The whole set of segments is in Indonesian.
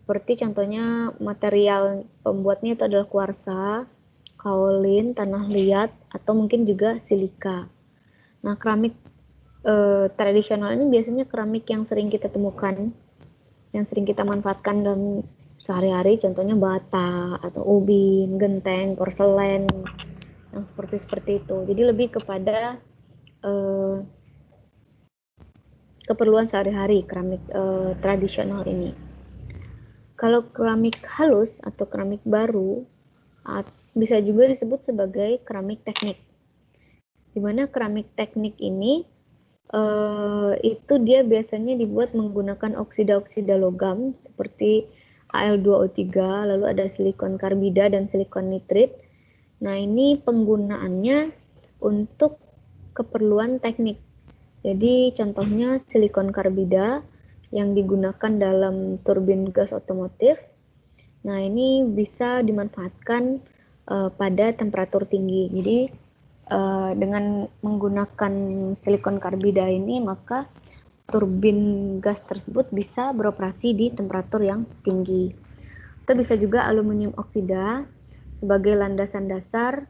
Seperti contohnya material pembuatnya itu adalah kuarsa, kaolin, tanah liat, atau mungkin juga silika. Nah, keramik tradisional ini biasanya keramik yang sering kita temukan, yang sering kita manfaatkan dalam sehari-hari, contohnya bata atau ubin, genteng, porselen, yang seperti itu. Jadi lebih kepada keperluan sehari-hari keramik tradisional ini. Kalau keramik halus atau keramik baru bisa juga disebut sebagai keramik teknik. Di mana keramik teknik ini itu dia biasanya dibuat menggunakan oksida-oksida logam seperti Al2O3, lalu ada silikon karbida dan silikon nitrit. Nah, ini penggunaannya untuk keperluan teknik. Jadi contohnya silikon karbida yang digunakan dalam turbin gas otomotif. Nah, ini bisa dimanfaatkan pada temperatur tinggi. Jadi dengan menggunakan silikon karbida ini, maka turbin gas tersebut bisa beroperasi di temperatur yang tinggi. Atau bisa juga aluminium oksida sebagai landasan dasar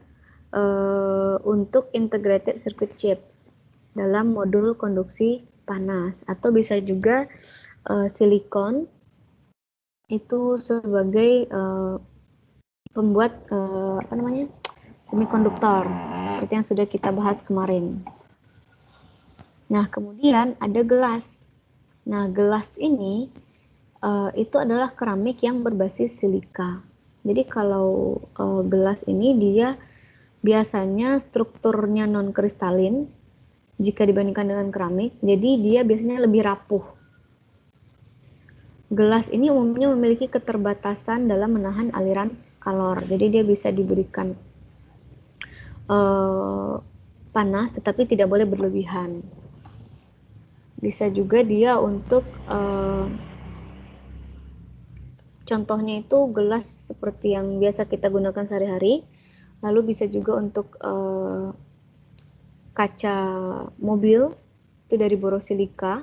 untuk integrated circuit chips dalam modul konduksi panas. Atau bisa juga silikon itu sebagai pembuat semikonduktor seperti yang sudah kita bahas kemarin. Nah, kemudian ada gelas. Nah, gelas ini itu adalah keramik yang berbasis silika. Jadi kalau gelas ini dia biasanya strukturnya non kristalin jika dibandingkan dengan keramik. Jadi dia biasanya lebih rapuh. Gelas ini umumnya memiliki keterbatasan dalam menahan aliran kalor. Jadi dia bisa diberikan panas tetapi tidak boleh berlebihan. Bisa juga dia untuk contohnya itu gelas seperti yang biasa kita gunakan sehari-hari, lalu bisa juga untuk kaca mobil itu dari borosilika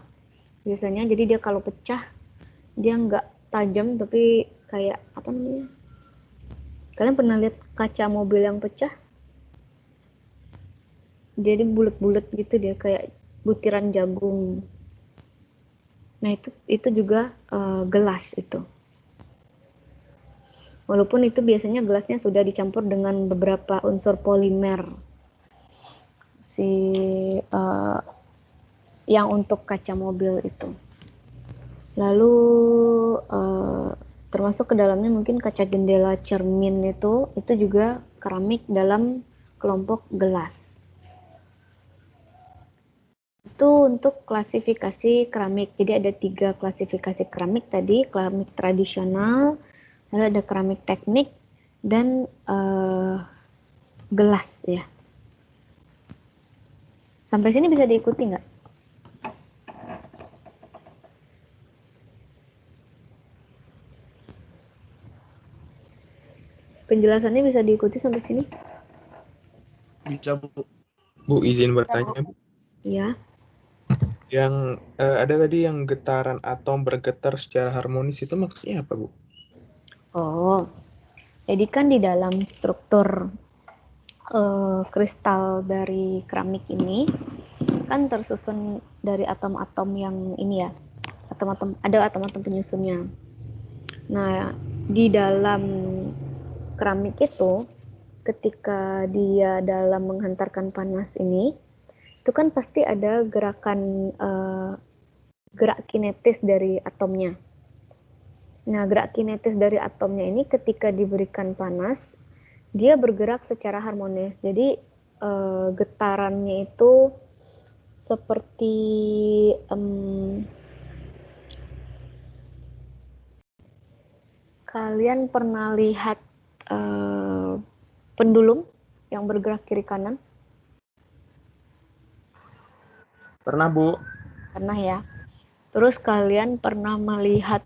biasanya. Jadi dia kalau pecah dia nggak tajam tapi kayak apa namanya, kalian pernah lihat kaca mobil yang pecah? Jadi bulat-bulat gitu, dia kayak butiran jagung. Nah, itu juga gelas itu. Walaupun itu biasanya gelasnya sudah dicampur dengan beberapa unsur polimer. Yang untuk kaca mobil itu. Lalu termasuk ke dalamnya mungkin kaca jendela cermin itu juga keramik dalam kelompok gelas. Itu untuk klasifikasi keramik. Jadi ada 3 klasifikasi keramik tadi, keramik tradisional, lalu ada keramik teknik, dan gelas ya. Sampai sini bisa diikuti nggak? Penjelasannya bisa diikuti sampai sini? Bisa, Bu. Bu, izin bertanya, Bu. Ya. Yang ada tadi yang getaran atom bergetar secara harmonis itu maksudnya apa, Bu? Oh, jadi kan di dalam struktur kristal dari keramik ini kan tersusun dari atom-atom yang ini ya, ada atom-atom penyusunnya. Nah, di dalam keramik itu ketika dia dalam menghantarkan panas ini, itu kan pasti ada gerakan gerak kinetis dari atomnya. Nah, gerak kinetis dari atomnya ini ketika diberikan panas, dia bergerak secara harmonis. Jadi getarannya itu seperti kalian pernah lihat pendulum yang bergerak kiri kanan? Pernah, Bu. Pernah ya. Terus kalian pernah melihat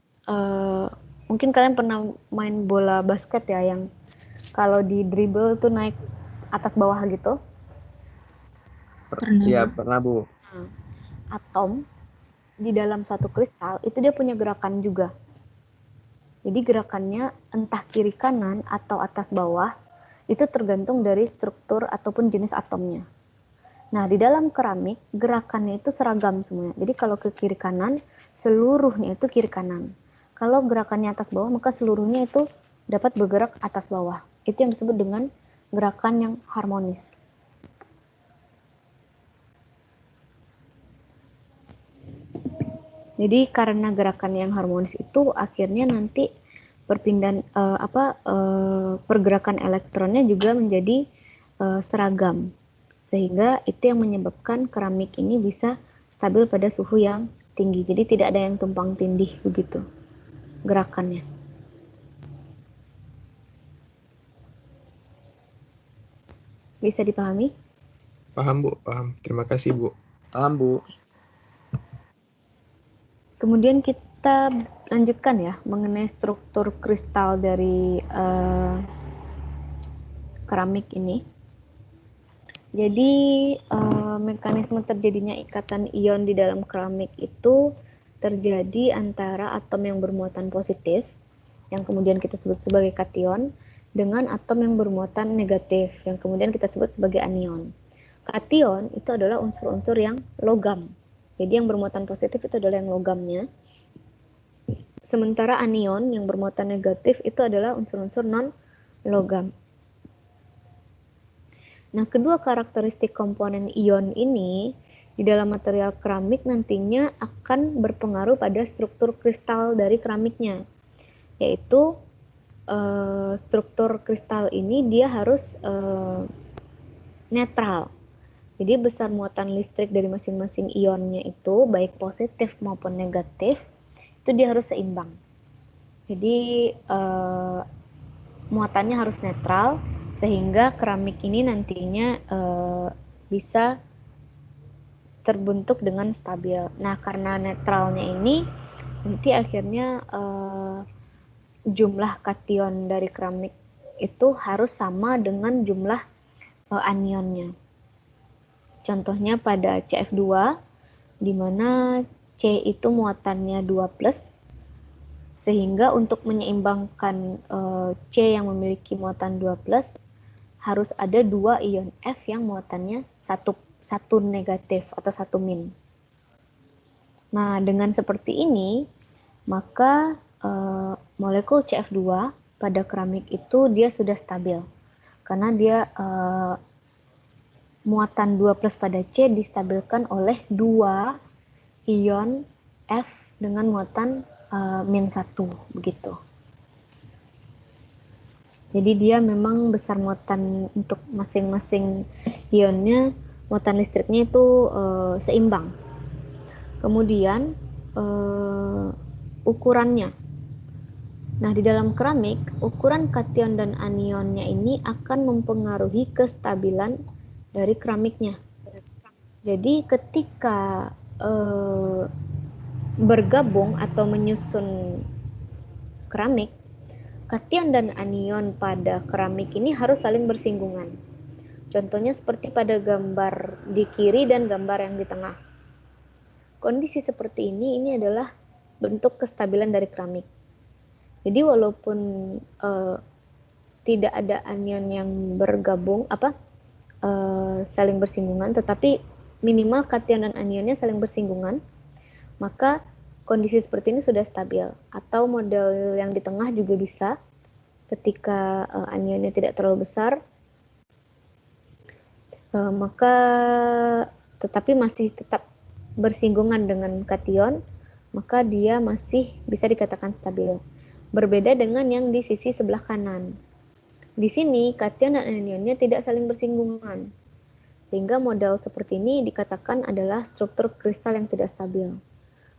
mungkin kalian pernah main bola basket ya, yang kalau di dribble tuh naik atas bawah gitu. Pernah, Iya, Bu. pernah, Bu. Nah, atom di dalam satu kristal itu dia punya gerakan juga. Jadi gerakannya entah kiri kanan atau atas bawah itu tergantung dari struktur ataupun jenis atomnya. Nah, di dalam keramik gerakannya itu seragam semuanya. Jadi kalau ke kiri kanan, seluruhnya itu kiri kanan. Kalau gerakannya atas bawah, maka seluruhnya itu dapat bergerak atas bawah. Itu yang disebut dengan gerakan yang harmonis. Jadi karena gerakan yang harmonis itu akhirnya nanti perpindahan pergerakan elektronnya juga menjadi seragam, sehingga itu yang menyebabkan keramik ini bisa stabil pada suhu yang tinggi. Jadi tidak ada yang tumpang tindih begitu gerakannya. Bisa dipahami? Paham, Bu. Paham. Terima kasih, Bu. Paham, Bu. Kemudian kita lanjutkan ya mengenai struktur kristal dari keramik ini. Jadi mekanisme terjadinya ikatan ion di dalam keramik itu terjadi antara atom yang bermuatan positif, yang kemudian kita sebut sebagai kation, dengan atom yang bermuatan negatif, yang kemudian kita sebut sebagai anion. Kation itu adalah unsur-unsur yang logam. Jadi yang bermuatan positif itu adalah yang logamnya. Sementara anion yang bermuatan negatif itu adalah unsur-unsur non-logam. Nah, kedua karakteristik komponen ion ini di dalam material keramik nantinya akan berpengaruh pada struktur kristal dari keramiknya, yaitu struktur kristal ini dia harus netral. Jadi besar muatan listrik dari masing-masing ionnya itu baik positif maupun negatif itu dia harus seimbang. Jadi muatannya harus netral sehingga keramik ini nantinya bisa terbentuk dengan stabil. Nah, karena netralnya ini nanti akhirnya jumlah kation dari keramik itu harus sama dengan jumlah anionnya. Contohnya pada CF2 di mana C itu muatannya 2+, sehingga untuk menyeimbangkan C yang memiliki muatan 2+, harus ada 2 ion F yang muatannya satu negatif atau 1 min. Nah, dengan seperti ini, maka molekul CF2 pada keramik itu dia sudah stabil. Karena dia muatan 2+ pada C distabilkan oleh 2 ion F dengan muatan min 1 begitu. Jadi dia memang besar muatan untuk masing-masing ionnya, muatan listriknya itu seimbang. Kemudian ukurannya. Nah, di dalam keramik, ukuran kation dan anionnya ini akan mempengaruhi kestabilan dari keramiknya. Jadi ketika bergabung atau menyusun keramik, kation dan anion pada keramik ini harus saling bersinggungan. Contohnya seperti pada gambar di kiri dan gambar yang di tengah. Kondisi seperti ini adalah bentuk kestabilan dari keramik. Jadi walaupun tidak ada anion yang bergabung saling bersinggungan, tetapi minimal kation dan anionnya saling bersinggungan, maka kondisi seperti ini sudah stabil. Atau model yang di tengah juga bisa, ketika anionnya tidak terlalu besar, maka tetapi masih tetap bersinggungan dengan kation, maka dia masih bisa dikatakan stabil. Berbeda dengan yang di sisi sebelah kanan. Di sini kation dan anionnya tidak saling bersinggungan, sehingga model seperti ini dikatakan adalah struktur kristal yang tidak stabil.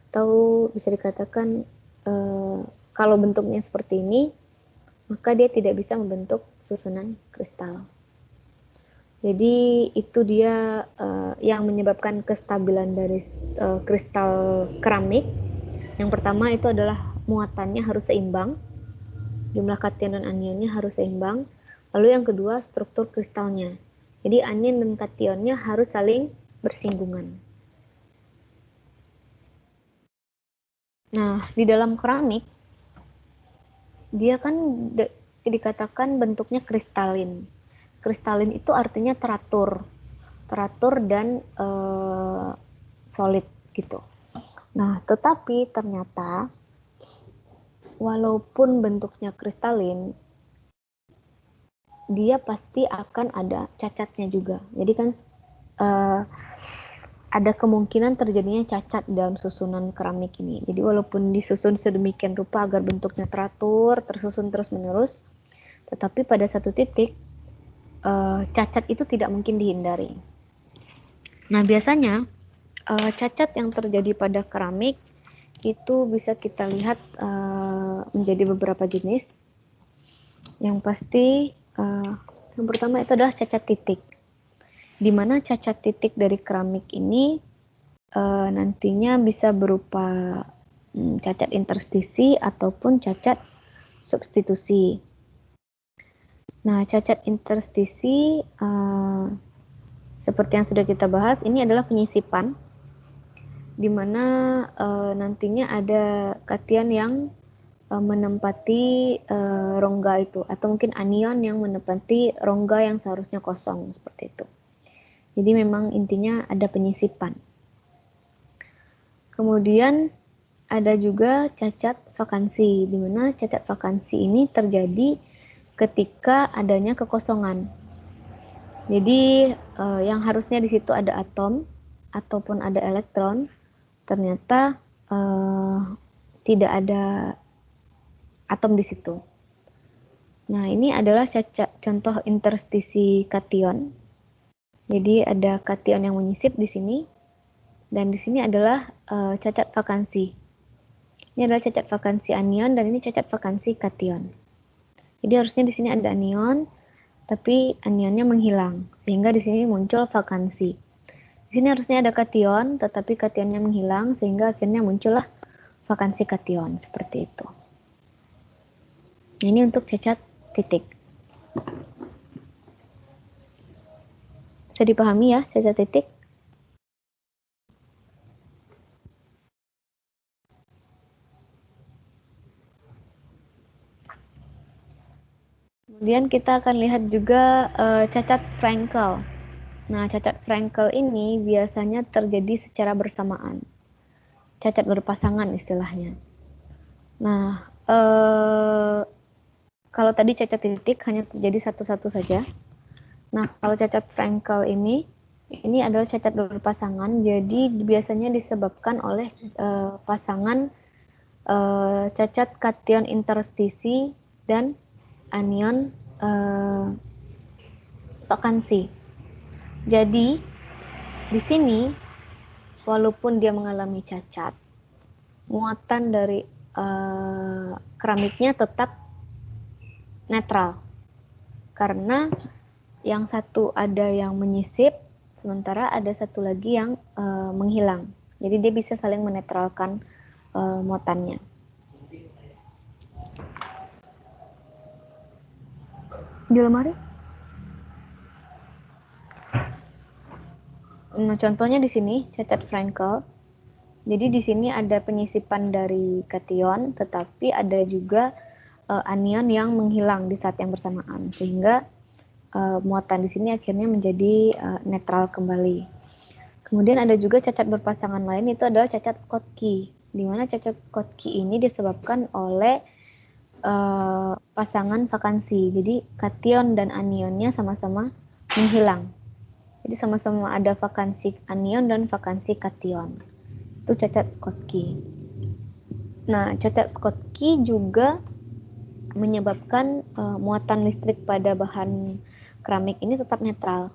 Atau bisa dikatakan kalau bentuknya seperti ini, maka dia tidak bisa membentuk susunan kristal. Jadi itu dia yang menyebabkan kestabilan dari kristal keramik. Yang pertama itu adalah muatannya harus seimbang, jumlah kation dan anionnya harus seimbang. Lalu yang kedua struktur kristalnya. Jadi anion dan kationnya harus saling bersinggungan. Nah, di dalam keramik dia kan dikatakan bentuknya kristalin. Kristalin itu artinya teratur dan solid gitu. Nah, tetapi ternyata walaupun bentuknya kristalin, dia pasti akan ada cacatnya juga. Jadi kan ada kemungkinan terjadinya cacat dalam susunan keramik ini. Jadi walaupun disusun sedemikian rupa agar bentuknya teratur, tersusun terus-menerus, tetapi pada satu titik cacat itu tidak mungkin dihindari. Nah, biasanya cacat yang terjadi pada keramik itu bisa kita lihat menjadi beberapa jenis. Yang pasti yang pertama itu adalah cacat titik, di mana cacat titik dari keramik ini nantinya bisa berupa cacat interstisi ataupun cacat substitusi. Nah, cacat interstisi seperti yang sudah kita bahas, ini adalah penyisipan, di mana nantinya ada kation yang menempati rongga itu, atau mungkin anion yang menempati rongga yang seharusnya kosong, seperti itu. Jadi memang intinya ada penyisipan. Kemudian ada juga cacat vakansi, di mana cacat vakansi ini terjadi ketika adanya kekosongan. Jadi yang harusnya di situ ada atom ataupun ada elektron, ternyata tidak ada atom di situ. Nah, ini adalah contoh interstisi kation. Jadi ada kation yang menyisip di sini, dan di sini adalah cacat vakansi. Ini adalah cacat vakansi anion, dan ini cacat vakansi kation. Jadi harusnya di sini ada anion, tapi anionnya menghilang, sehingga di sini muncul vakansi. Di sini harusnya ada kation, tetapi kationnya menghilang, sehingga akhirnya muncullah vakansi kation, seperti itu. Ini untuk cacat titik. Bisa dipahami ya, cacat titik? Kemudian kita akan lihat juga cacat Frankel. Nah, cacat Frankel ini biasanya terjadi secara bersamaan. Cacat berpasangan istilahnya. Nah, kalau tadi cacat titik hanya terjadi satu-satu saja. Nah, kalau cacat Frankel ini adalah cacat berpasangan, jadi biasanya disebabkan oleh pasangan cacat kation interstisi dan anion vakansi. Jadi di sini walaupun dia mengalami cacat, muatan dari keramiknya tetap netral, karena yang satu ada yang menyisip, sementara ada satu lagi yang menghilang. Jadi dia bisa saling menetralkan muatannya. Di lemari? Nah, contohnya di sini cacat Frankel. Jadi di sini ada penyisipan dari kation, tetapi ada juga anion yang menghilang di saat yang bersamaan, sehingga muatan di sini akhirnya menjadi netral kembali. Kemudian ada juga cacat berpasangan lain, itu adalah cacat Schottky, di mana cacat Schottky ini disebabkan oleh pasangan vakansi. Jadi kation dan anionnya sama-sama menghilang. Jadi sama-sama ada vakansi anion dan vakansi kation. Itu cacat Schottky. Nah, cacat Schottky juga menyebabkan muatan listrik pada bahan keramik ini tetap netral.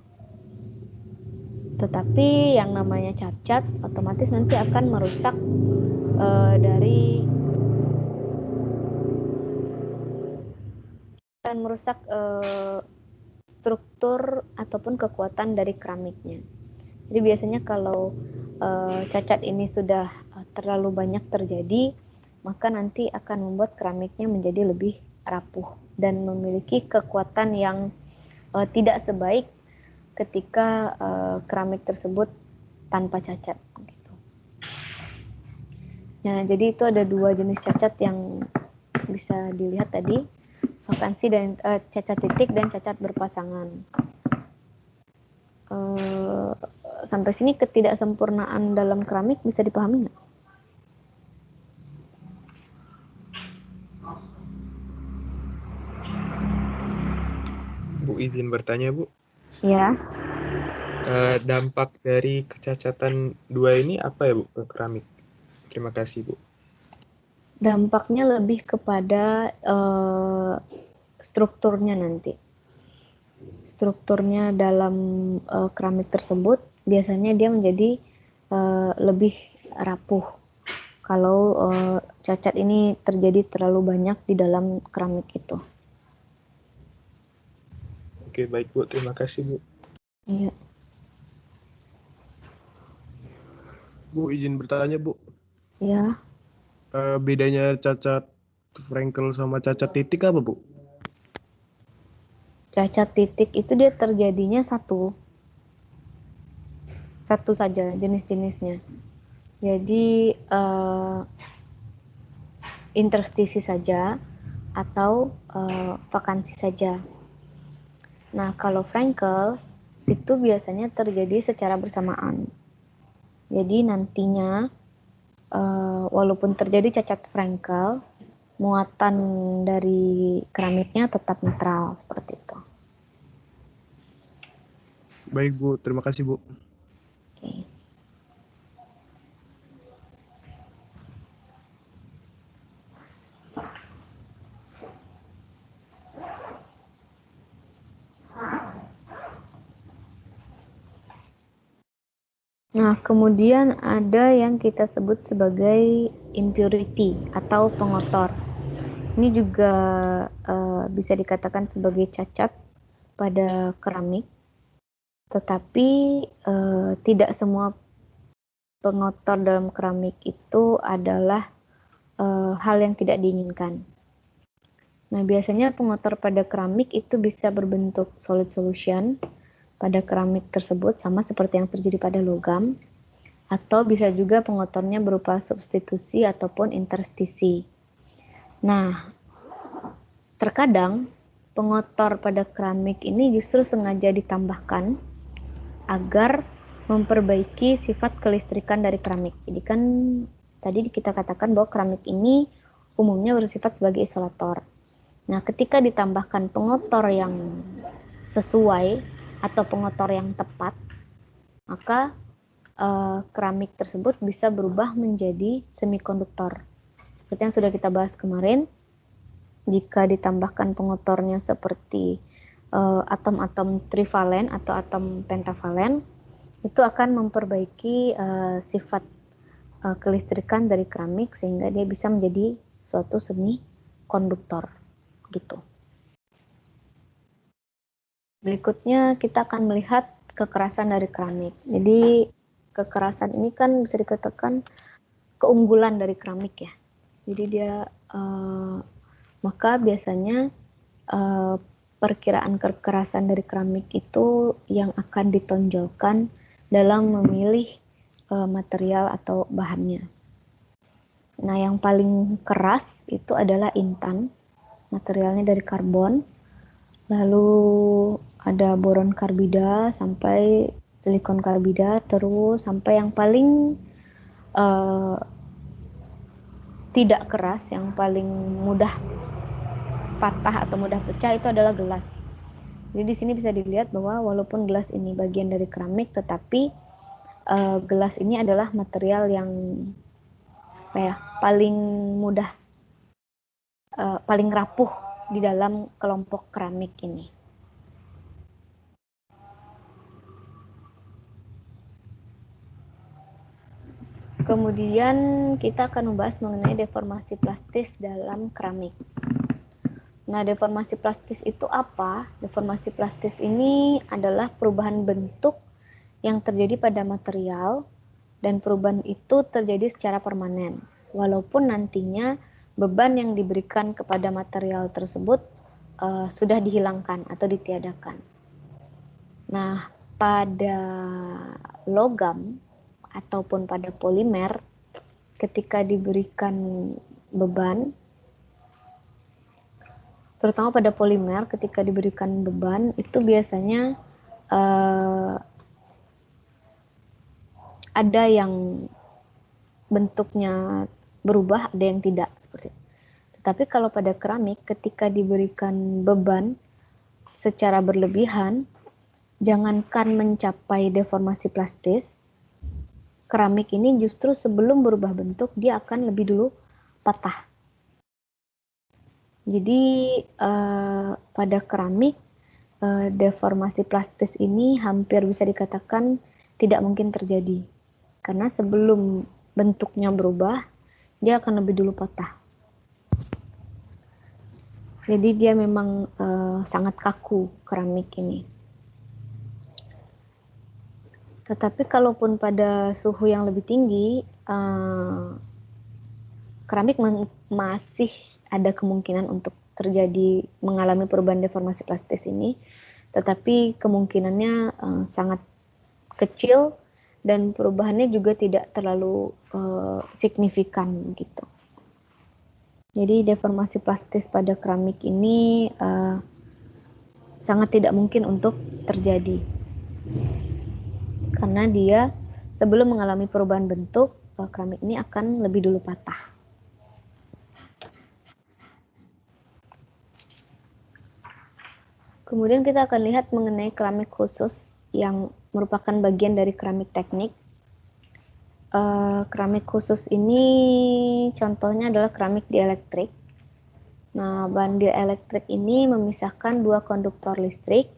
Tetapi yang namanya cacat otomatis nanti akan merusak struktur ataupun kekuatan dari keramiknya. Jadi biasanya kalau cacat ini sudah terlalu banyak terjadi, maka nanti akan membuat keramiknya menjadi lebih rapuh dan memiliki kekuatan yang tidak sebaik ketika keramik tersebut tanpa cacat. Nah, jadi itu ada dua jenis cacat yang bisa bisa dilihat tadi vakansi dan cacat titik dan cacat berpasangan. Sampai sini ketidaksempurnaan dalam keramik bisa dipahami nggak? Bu, izin bertanya, Bu. Ya. Dampak dari kecacatan dua ini apa ya, Bu, ke keramik? Terima kasih, Bu. Dampaknya lebih kepada strukturnya nanti. Strukturnya dalam keramik tersebut biasanya dia menjadi lebih rapuh kalau cacat ini terjadi terlalu banyak di dalam keramik itu. Oke, baik, Bu. Terima kasih, Bu. Iya. Bu, izin bertanya, Bu. Ya. Bedanya cacat Frankel sama cacat titik apa, Bu? Cacat titik itu dia terjadinya satu saja jenis-jenisnya. Jadi interstisi saja atau vakansi saja. Nah, kalau Frankel itu biasanya terjadi secara bersamaan. Jadi nantinya walaupun terjadi cacat Frankel, muatan dari keramiknya tetap netral seperti itu. Baik, Bu. Terima kasih, Bu. Oke. Nah, kemudian ada yang kita sebut sebagai impurity atau pengotor. Ini juga bisa dikatakan sebagai cacat pada keramik, tetapi tidak semua pengotor dalam keramik itu adalah hal yang tidak diinginkan. Nah, biasanya pengotor pada keramik itu bisa berbentuk solid solution pada keramik tersebut, sama seperti yang terjadi pada logam, atau bisa juga pengotornya berupa substitusi ataupun interstisi. Nah, terkadang pengotor pada keramik ini justru sengaja ditambahkan agar memperbaiki sifat kelistrikan dari keramik. Jadi kan tadi kita katakan bahwa keramik ini umumnya bersifat sebagai isolator. Nah, ketika ditambahkan pengotor yang sesuai atau pengotor yang tepat, maka keramik tersebut bisa berubah menjadi semikonduktor. Seperti yang sudah kita bahas kemarin, jika ditambahkan pengotornya seperti atom-atom trivalen atau atom pentavalen, itu akan memperbaiki sifat kelistrikan dari keramik sehingga dia bisa menjadi suatu semikonduktor gitu. Berikutnya kita akan melihat kekerasan dari keramik. Jadi kekerasan ini kan bisa dikatakan keunggulan dari keramik ya. Jadi dia maka biasanya perkiraan kekerasan dari keramik itu yang akan ditonjolkan dalam memilih material atau bahannya. Nah, yang paling keras itu adalah intan, materialnya dari karbon, lalu ada boron karbida sampai silikon karbida, terus sampai yang paling tidak keras, yang paling mudah patah atau mudah pecah itu adalah gelas. Jadi di sini bisa dilihat bahwa walaupun gelas ini bagian dari keramik, tetapi gelas ini adalah material yang paling mudah, paling rapuh di dalam kelompok keramik ini. Kemudian kita akan membahas mengenai deformasi plastis dalam keramik. Nah, deformasi plastis itu apa? Deformasi plastis ini adalah perubahan bentuk yang terjadi pada material, dan perubahan itu terjadi secara permanen, walaupun nantinya beban yang diberikan kepada material tersebut sudah dihilangkan atau ditiadakan. Nah, pada logam ataupun pada polimer, ketika diberikan beban, terutama pada polimer ketika diberikan beban itu biasanya ada yang bentuknya berubah, ada yang tidak seperti itu. Tetapi kalau pada keramik ketika diberikan beban secara berlebihan, jangankan mencapai deformasi plastis, keramik ini justru sebelum berubah bentuk dia akan lebih dulu patah. Jadi pada keramik deformasi plastis ini hampir bisa dikatakan tidak mungkin terjadi karena sebelum bentuknya berubah dia akan lebih dulu patah. Jadi dia memang sangat kaku keramik ini. Tetapi kalaupun pada suhu yang lebih tinggi, keramik masih ada kemungkinan untuk terjadi mengalami perubahan deformasi plastis ini, tetapi kemungkinannya sangat kecil dan perubahannya juga tidak terlalu signifikan gitu. Jadi deformasi plastis pada keramik ini sangat tidak mungkin untuk terjadi karena dia sebelum mengalami perubahan bentuk, keramik ini akan lebih dulu patah. Kemudian kita akan lihat mengenai keramik khusus yang merupakan bagian dari keramik teknik. Keramik khusus ini contohnya adalah keramik dieelektrik. Nah, bahan dieelektrik ini memisahkan dua konduktor listrik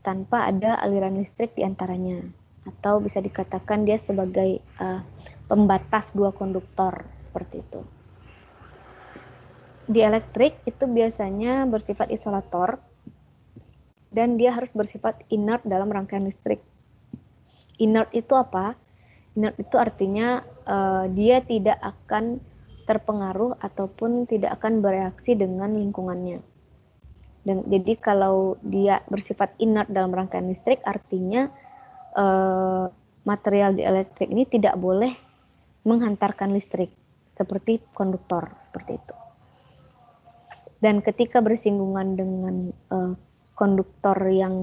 tanpa ada aliran listrik di antaranya, atau bisa dikatakan dia sebagai pembatas dua konduktor seperti itu. Dieelektrik itu biasanya bersifat isolator dan dia harus bersifat inert dalam rangkaian listrik. Inert itu apa? Inert itu artinya dia tidak akan terpengaruh ataupun tidak akan bereaksi dengan lingkungannya. Dan jadi kalau dia bersifat inert dalam rangkaian listrik, artinya material dieelektrik ini tidak boleh menghantarkan listrik seperti konduktor seperti itu. Dan ketika bersinggungan dengan konduktor yang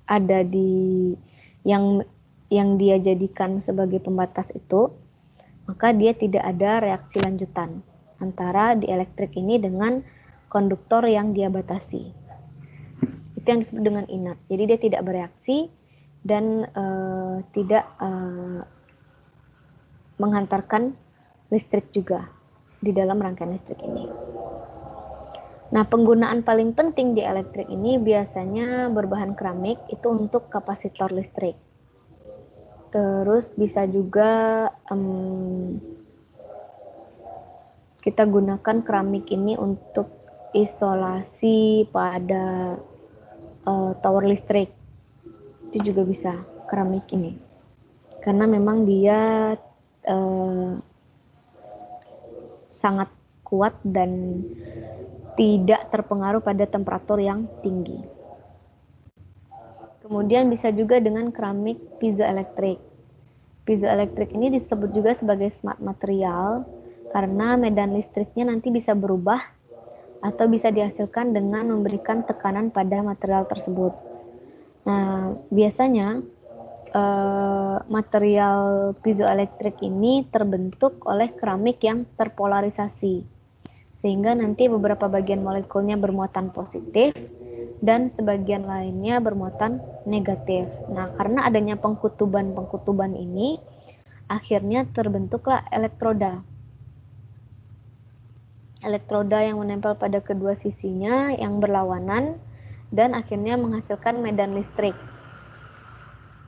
ada di yang dia jadikan sebagai pembatas itu, maka dia tidak ada reaksi lanjutan antara dieelektrik ini dengan konduktor yang dia batasi. Itu yang disebut dengan inert. Jadi dia tidak bereaksi dan tidak menghantarkan listrik juga di dalam rangkaian listrik ini. Nah, penggunaan paling penting di elektrik ini biasanya berbahan keramik itu untuk kapasitor listrik. Terus bisa juga kita gunakan keramik ini untuk isolasi pada tower listrik. Itu juga bisa keramik ini. Karena memang dia sangat kuat dan tidak terpengaruh pada temperatur yang tinggi. Kemudian bisa juga dengan keramik piezoelektrik. Piezoelektrik ini disebut juga sebagai smart material karena medan listriknya nanti bisa berubah atau bisa dihasilkan dengan memberikan tekanan pada material tersebut. Nah, biasanya material piezoelektrik ini terbentuk oleh keramik yang terpolarisasi, sehingga nanti beberapa bagian molekulnya bermuatan positif dan sebagian lainnya bermuatan negatif. Nah, karena adanya pengkutuban-pengkutuban ini, akhirnya terbentuklah elektroda. Elektroda yang menempel pada kedua sisinya yang berlawanan dan akhirnya menghasilkan medan listrik.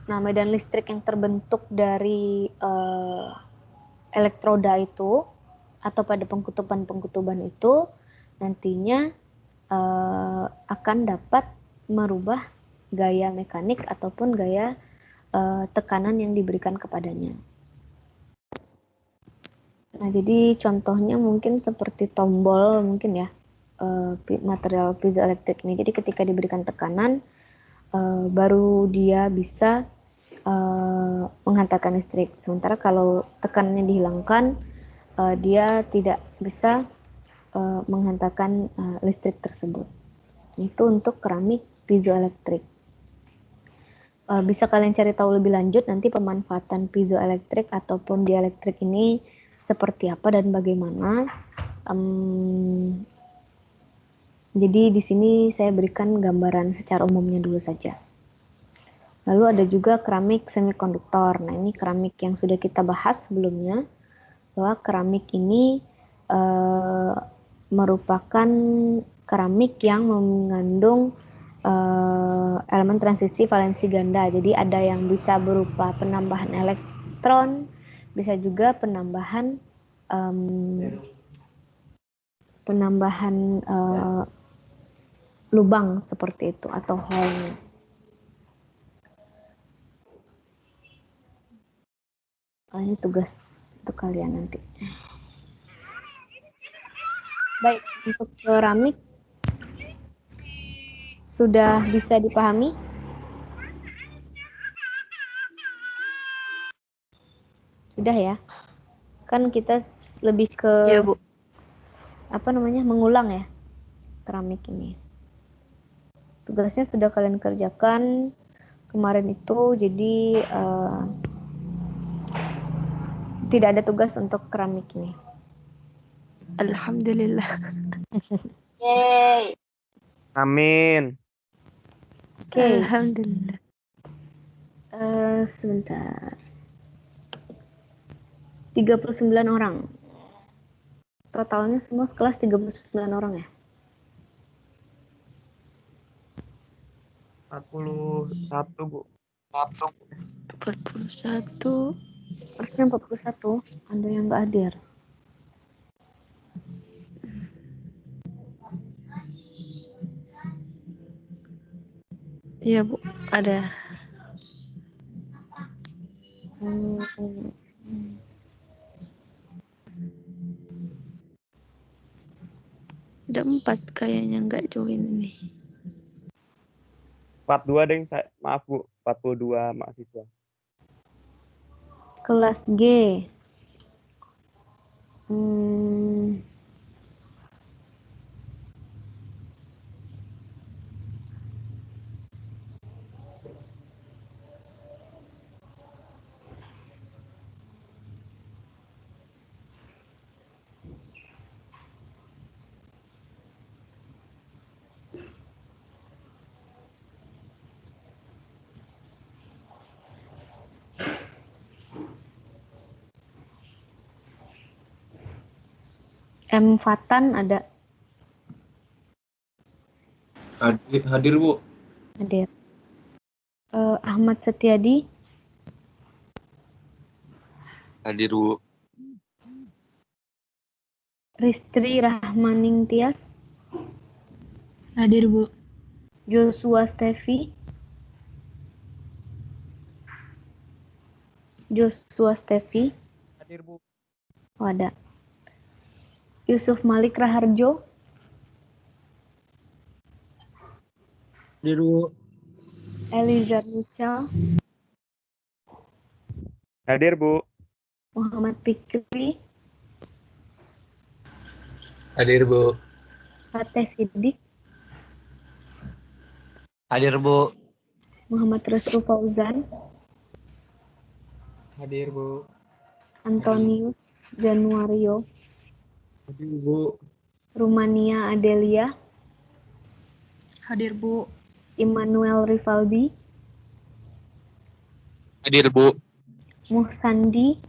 Nah, medan listrik yang terbentuk dari elektroda itu atau pada pengkutuban-pengkutuban itu nantinya akan dapat merubah gaya mekanik ataupun gaya tekanan yang diberikan kepadanya. Nah, jadi contohnya mungkin seperti tombol mungkin ya, material piezoelektrik ini. Jadi ketika diberikan tekanan baru dia bisa menghantarkan listrik. Sementara kalau tekanannya dihilangkan, dia tidak bisa menghantarkan listrik tersebut. Itu untuk keramik piezoelektrik. Bisa kalian cari tahu lebih lanjut nanti pemanfaatan piezoelektrik ataupun dielektrik ini seperti apa dan bagaimana. Jadi di sini saya berikan gambaran secara umumnya dulu saja. Lalu ada juga keramik semikonduktor. Nah, ini keramik yang sudah kita bahas sebelumnya, bahwa keramik ini merupakan keramik yang mengandung elemen transisi valensi ganda. Jadi ada yang bisa berupa penambahan elektron, bisa juga penambahan lubang seperti itu atau hole. Ini tugas untuk kalian nanti. Baik, untuk keramik sudah bisa dipahami? Sudah ya? Kan kita lebih ke Iya, Bu. mengulang ya keramik ini. Tugasnya sudah kalian kerjakan kemarin itu, jadi tidak ada tugas untuk keramik ini. Alhamdulillah. Yeay. Amin. Oke. Alhamdulillah. Sebentar. 39 orang. Totalnya semua sekelas 39 orang ya? 41, Bu. 41. Harusnya 41. Ada yang nggak hadir. Iya, Bu. Ada. Ada 4 kayaknya nggak join ini. 42 deh, maaf Bu, 42 mahasiswa. Kelas G. M. Fatan ada. Hadir, Bu. Hadir. Ahmad Setiadi. Hadir, Bu. Ristri Rahmaning Tias. Hadir, Bu. Joshua Stevi. Hadir, Bu. Oh, ada. Yusuf Malik Raharjo. Hadir, Bu. Elizar Michel. Hadir, Bu. Muhammad Fikri. Hadir, Bu. Fateh Siddiq. Hadir, Bu. Muhammad Restu Fauzan. Hadir, Bu. Antonius Januario. Hadir, Bu. Rumania Adelia. Hadir, Bu. Immanuel Rivaldi. Hadir, Bu. Muhsandi.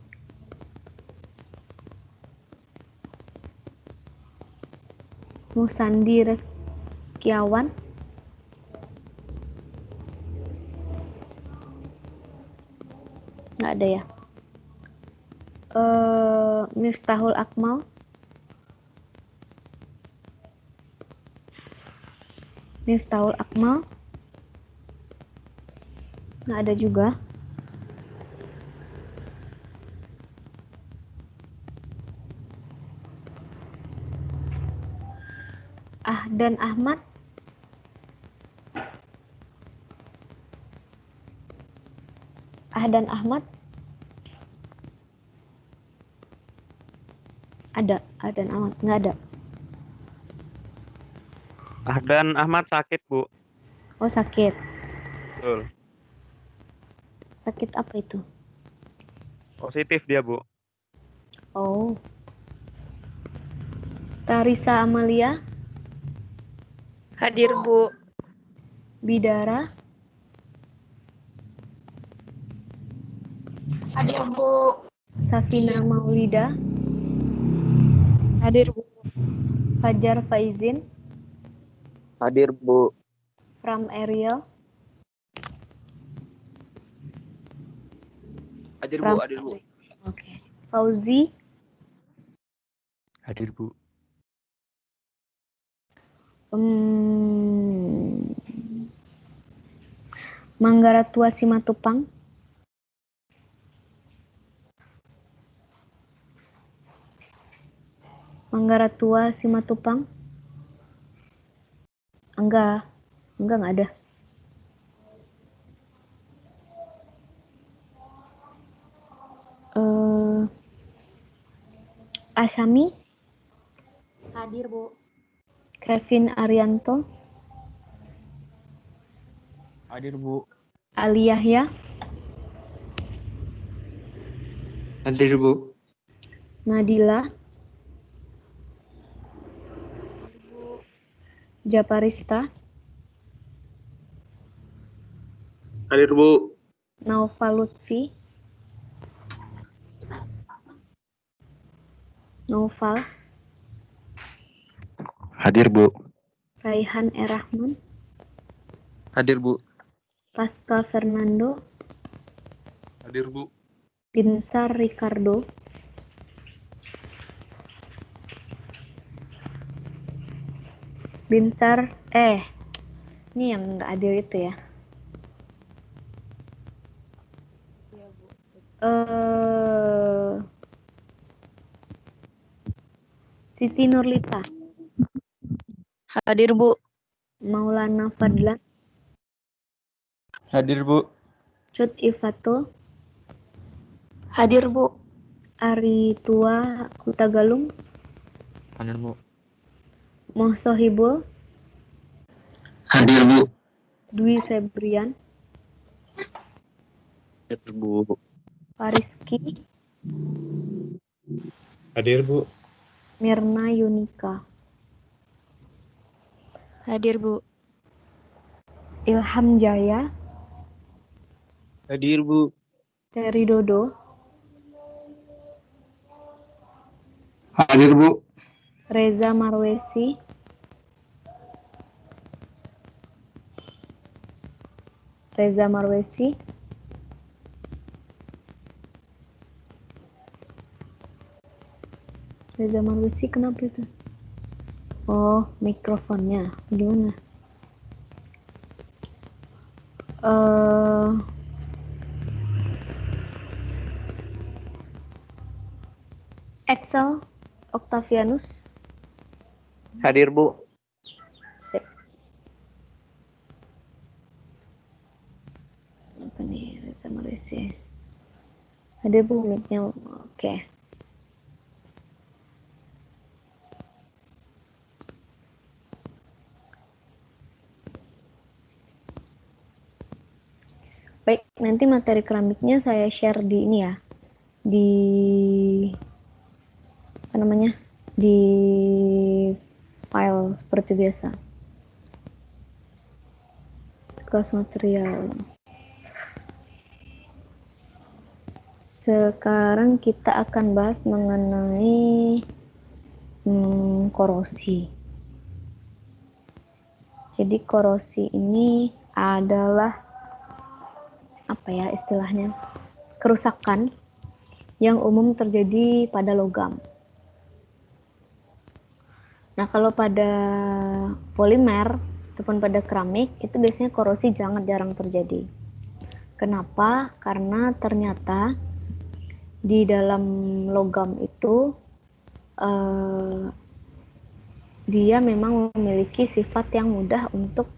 Reskiawan. Nggak ada ya. Miftahul Akmal. Nggak ada juga. Dan Ahmad. Ada. Dan Ahmad nggak ada. Ahdan Ahmad sakit, Bu. Oh, sakit. Betul. Sakit apa itu? Positif dia, Bu. Oh. Tarisa Amalia, Hadir, Bu. Bidara, Hadir, Bu. Safina Maulida, Hadir, Bu. Fajar Faizin, Hadir, Bu. Pram Ariel, Hadir, Pram. Bu. Hadir, Bu. Oke. Fauzi, Hadir, Bu. Manggaratua Simatupang, Manggaratua Simatupang. Enggak ada. Asyami, Hadir, Bu. Kevin Arianto, Hadir, Bu. Ali Yahya, Hadir, Bu. Nadila, Japarista, Hadir, Bu. Naufal Lutfi, Naufal, Hadir, Bu. Raihan Errahman, Hadir, Bu. Pascal Fernando, Hadir, Bu. Binsar Ricardo, ini yang nggak adil itu ya. Siti Nurlita, Hadir, Bu. Maulana Fadlan, Hadir, Bu. Cut Ifatul, Hadir, Bu. Ari Tua Hutagalung, Hadir, Bu. Moh Sohibul, Hadir, Bu. Dwi Febrian, Hadir, Bu. Fariski, Hadir, Bu. Mirna Yunika, Hadir, Bu. Ilham Jaya, Hadir, Bu. Terry Dodo, Hadir, Bu. Reza Marwesi, kenapa itu? Oh, mikrofonnya gimana? Excel Octavianus, Hadir, Bu. Sip. Apa nih, Reza Marwesi? Ada Bu mic-nya. Oke. Baik, nanti materi keramiknya saya share di ini ya, di apa namanya, di file seperti biasa. Kelas material. Sekarang kita akan bahas mengenai korosi. Jadi korosi ini adalah apa ya istilahnya? Kerusakan yang umum terjadi pada logam. Nah, kalau pada polimer ataupun pada keramik itu biasanya korosi jarang terjadi. Kenapa? Karena ternyata di dalam logam itu dia memang memiliki sifat yang mudah untuk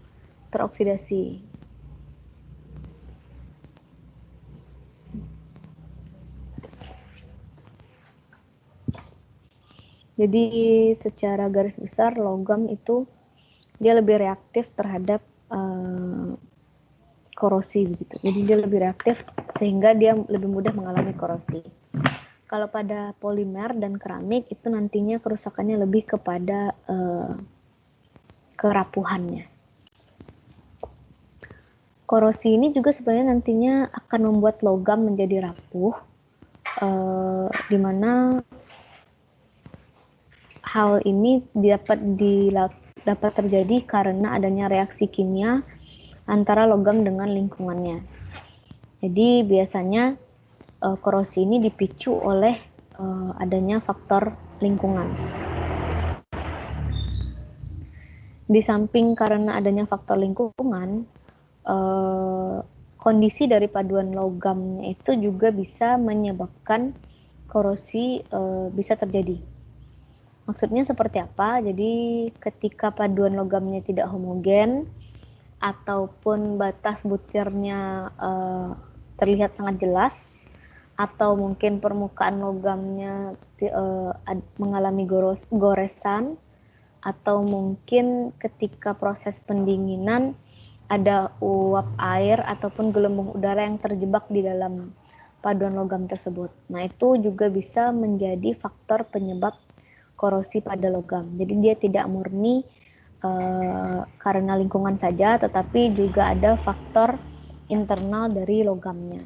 teroksidasi. Jadi secara garis besar logam itu dia lebih reaktif terhadap korosi begitu. Jadi dia lebih reaktif sehingga dia lebih mudah mengalami korosi. Kalau pada polimer dan keramik itu nantinya kerusakannya lebih kepada kerapuhannya. Korosi ini juga sebenarnya nantinya akan membuat logam menjadi rapuh, di mana hal ini dapat terjadi karena adanya reaksi kimia antara logam dengan lingkungannya. Jadi biasanya korosi ini dipicu oleh adanya faktor lingkungan. Di samping karena adanya faktor lingkungan, kondisi dari paduan logamnya itu juga bisa menyebabkan korosi bisa terjadi. Maksudnya seperti apa? Jadi ketika paduan logamnya tidak homogen ataupun batas butirnya terlihat sangat jelas, atau mungkin permukaan logamnya mengalami goresan, atau mungkin ketika proses pendinginan ada uap air ataupun gelembung udara yang terjebak di dalam paduan logam tersebut. Nah, itu juga bisa menjadi faktor penyebab korosi pada logam. Jadi dia tidak murni karena lingkungan saja, tetapi juga ada faktor internal dari logamnya.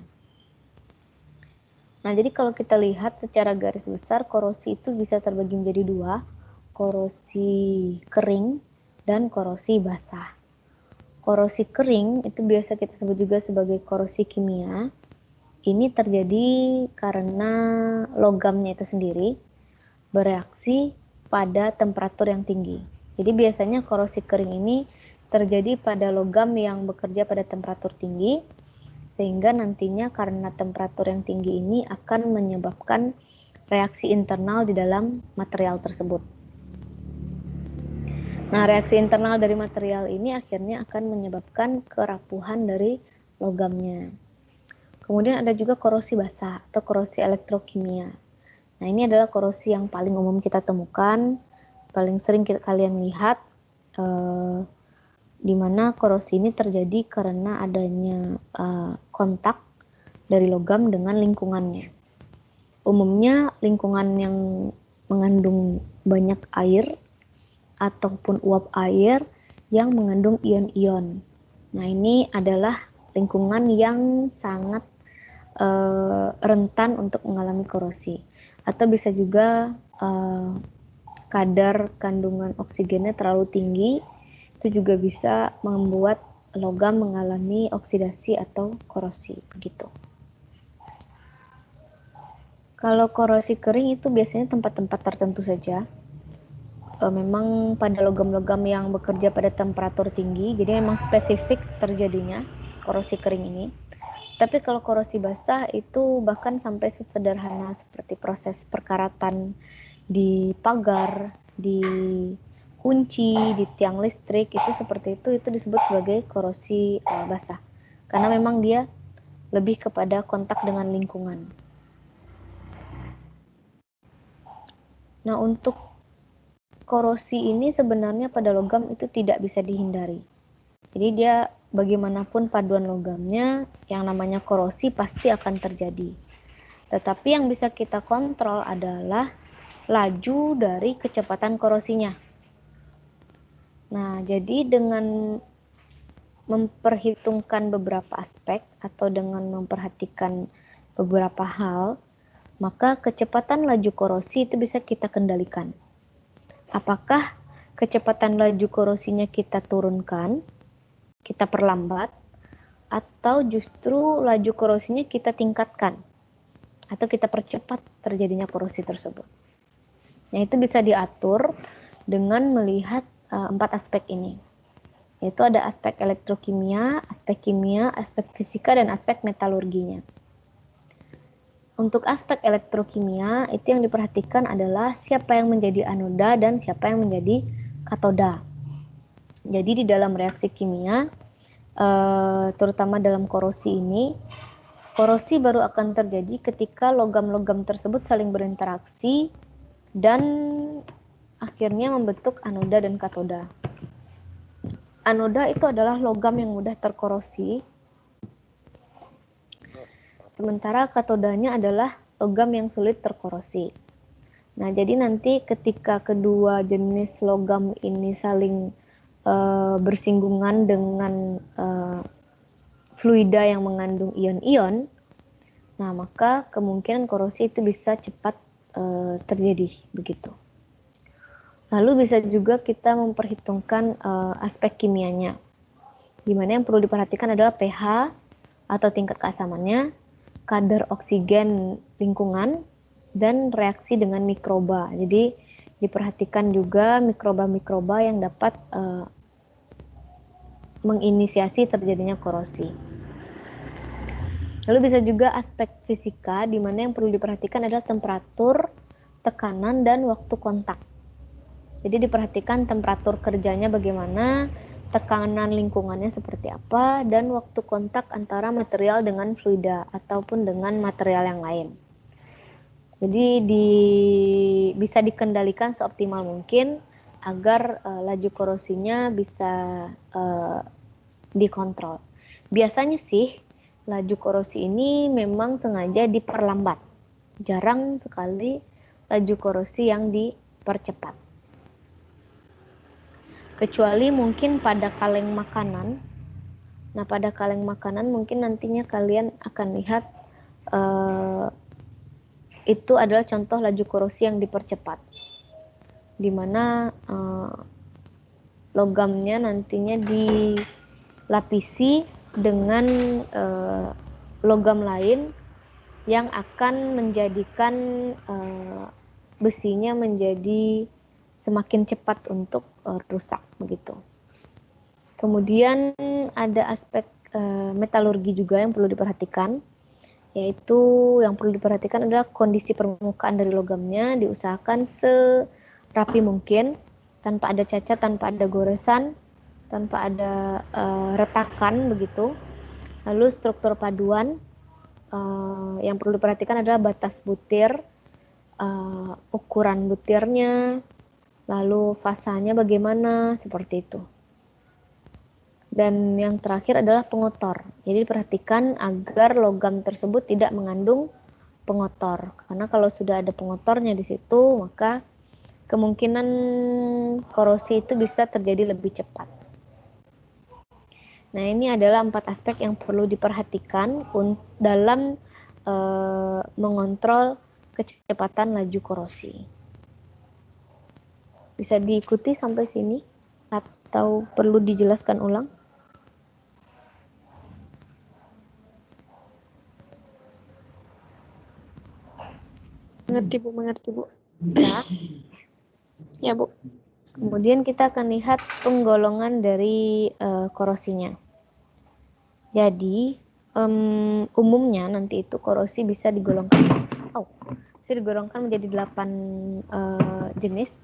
Nah, jadi kalau kita lihat secara garis besar, korosi itu bisa terbagi menjadi dua, korosi kering dan korosi basah. Korosi kering itu biasa kita sebut juga sebagai korosi kimia. Ini terjadi karena logamnya itu sendiri bereaksi pada temperatur yang tinggi. Jadi biasanya korosi kering ini terjadi pada logam yang bekerja pada temperatur tinggi, sehingga nantinya karena temperatur yang tinggi ini akan menyebabkan reaksi internal di dalam material tersebut. Nah, reaksi internal dari material ini akhirnya akan menyebabkan kerapuhan dari logamnya. Kemudian ada juga korosi basah atau korosi elektrokimia. Nah, ini adalah korosi yang paling umum kita temukan, paling sering kalian lihat, di mana korosi ini terjadi karena adanya kontak dari logam dengan lingkungannya. Umumnya lingkungan yang mengandung banyak air ataupun uap air yang mengandung ion-ion. Nah, ini adalah lingkungan yang sangat rentan untuk mengalami korosi. Atau bisa juga kadar kandungan oksigennya terlalu tinggi, itu juga bisa membuat logam mengalami oksidasi atau korosi, begitu. Kalau korosi kering itu biasanya tempat-tempat tertentu saja. Memang pada logam-logam yang bekerja pada temperatur tinggi, jadi memang spesifik terjadinya korosi kering ini. Tapi kalau korosi basah itu bahkan sampai sesederhana seperti proses perkaratan di pagar, di kunci, di tiang listrik, itu seperti itu disebut sebagai korosi basah. Karena memang dia lebih kepada kontak dengan lingkungan. Nah, untuk korosi ini sebenarnya pada logam itu tidak bisa dihindari. Jadi dia bagaimanapun paduan logamnya, yang namanya korosi pasti akan terjadi. Tetapi yang bisa kita kontrol adalah laju dari kecepatan korosinya. Nah, jadi dengan memperhitungkan beberapa aspek atau dengan memperhatikan beberapa hal, maka kecepatan laju korosi itu bisa kita kendalikan. Apakah kecepatan laju korosinya kita turunkan, kita perlambat, atau justru laju korosinya kita tingkatkan, atau kita percepat terjadinya korosi tersebut. Nah, itu bisa diatur dengan melihat 4 aspek ini. Yaitu ada aspek elektrokimia, aspek kimia, aspek fisika, dan aspek metalurginya. Untuk aspek elektrokimia, itu yang diperhatikan adalah siapa yang menjadi anoda dan siapa yang menjadi katoda. Jadi di dalam reaksi kimia, terutama dalam korosi ini, korosi baru akan terjadi ketika logam-logam tersebut saling berinteraksi dan akhirnya membentuk anoda dan katoda. anoda itu adalah logam yang mudah terkorosi, sementara katodanya adalah logam yang sulit terkorosi. Nah, jadi nanti ketika kedua jenis logam ini saling bersinggungan dengan fluida yang mengandung ion-ion, nah maka kemungkinan korosi itu bisa cepat terjadi begitu. Lalu bisa juga kita memperhitungkan aspek kimianya, di mana yang perlu diperhatikan adalah pH atau tingkat keasamannya, kadar oksigen lingkungan, dan reaksi dengan mikroba. Jadi diperhatikan juga mikroba-mikroba yang dapat menginisiasi terjadinya korosi. Lalu bisa juga aspek fisika, di mana yang perlu diperhatikan adalah temperatur, tekanan, dan waktu kontak. Jadi diperhatikan temperatur kerjanya bagaimana, tekanan lingkungannya seperti apa, dan waktu kontak antara material dengan fluida ataupun dengan material yang lain. Jadi bisa dikendalikan seoptimal mungkin agar laju korosinya bisa dikontrol. Biasanya sih laju korosi ini memang sengaja diperlambat. Jarang sekali laju korosi yang dipercepat. Kecuali mungkin pada kaleng makanan. Nah, pada kaleng makanan mungkin nantinya kalian akan lihat itu adalah contoh laju korosi yang dipercepat, di mana logamnya nantinya dilapisi dengan logam lain yang akan menjadikan besinya menjadi semakin cepat untuk rusak begitu. Kemudian ada aspek metalurgi juga yang perlu diperhatikan, yaitu yang perlu diperhatikan adalah kondisi permukaan dari logamnya diusahakan serapi mungkin, tanpa ada cacat, tanpa ada goresan, tanpa ada retakan begitu. Lalu struktur paduan yang perlu diperhatikan adalah batas butir, ukuran butirnya, lalu fasanya bagaimana, seperti itu. Dan yang terakhir adalah pengotor. Jadi diperhatikan agar logam tersebut tidak mengandung pengotor. Karena kalau sudah ada pengotornya di situ, maka kemungkinan korosi itu bisa terjadi lebih cepat. Nah, ini adalah 4 aspek yang perlu diperhatikan dalam mengontrol kecepatan laju korosi. Bisa diikuti sampai sini atau perlu dijelaskan ulang? Mengerti Bu. Ya. Ya Bu. Kemudian kita akan lihat penggolongan dari korosinya. Jadi umumnya nanti itu korosi bisa digolongkan menjadi 8 jenis.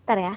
Bentar ya.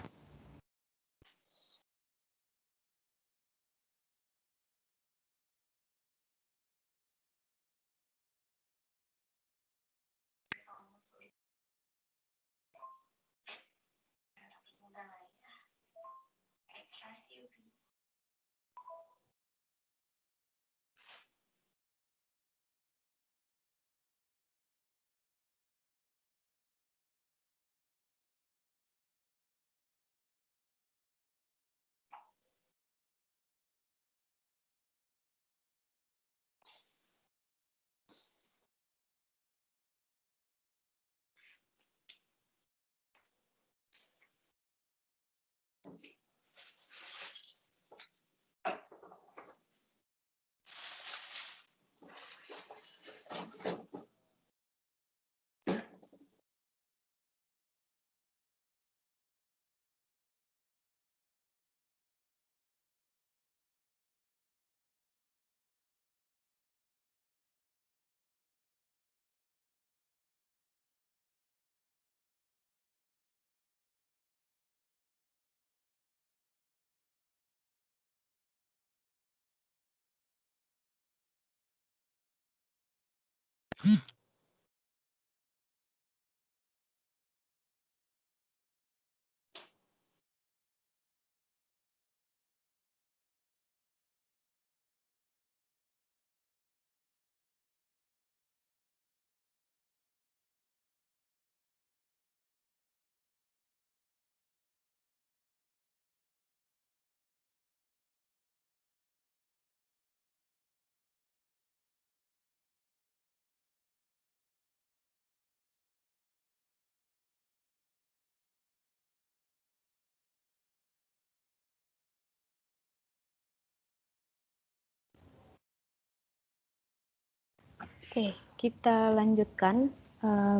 Oke, kita lanjutkan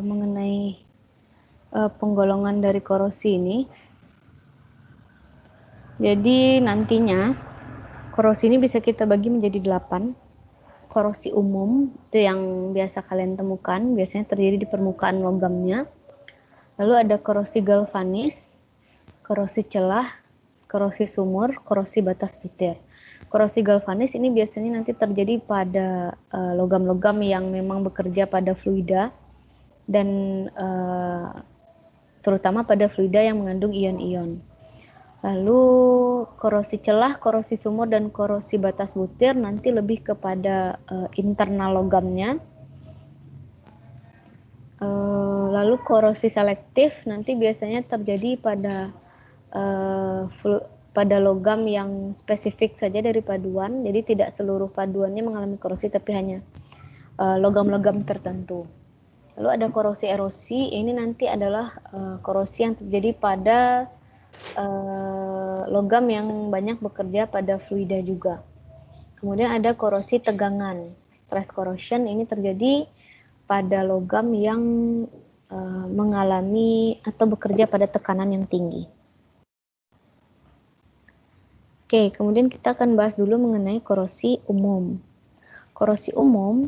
mengenai penggolongan dari korosi ini. Jadi nantinya korosi ini bisa kita bagi menjadi 8. Korosi umum itu yang biasa kalian temukan, biasanya terjadi di permukaan logamnya. Lalu ada korosi galvanis, korosi celah, korosi sumur, korosi batas butir. Korosi galvanis ini biasanya nanti terjadi pada logam-logam yang memang bekerja pada fluida dan terutama pada fluida yang mengandung ion-ion. Lalu korosi celah, korosi sumur, dan korosi batas butir nanti lebih kepada internal logamnya. Lalu korosi selektif nanti biasanya terjadi pada logam yang spesifik saja dari paduan, jadi tidak seluruh paduannya mengalami korosi tapi hanya logam-logam tertentu. Lalu ada korosi erosi, ini nanti adalah korosi yang terjadi pada logam yang banyak bekerja pada fluida juga. Kemudian ada korosi tegangan, stress corrosion, ini terjadi pada logam yang mengalami atau bekerja pada tekanan yang tinggi. Oke, kemudian kita akan bahas dulu mengenai korosi umum. Korosi umum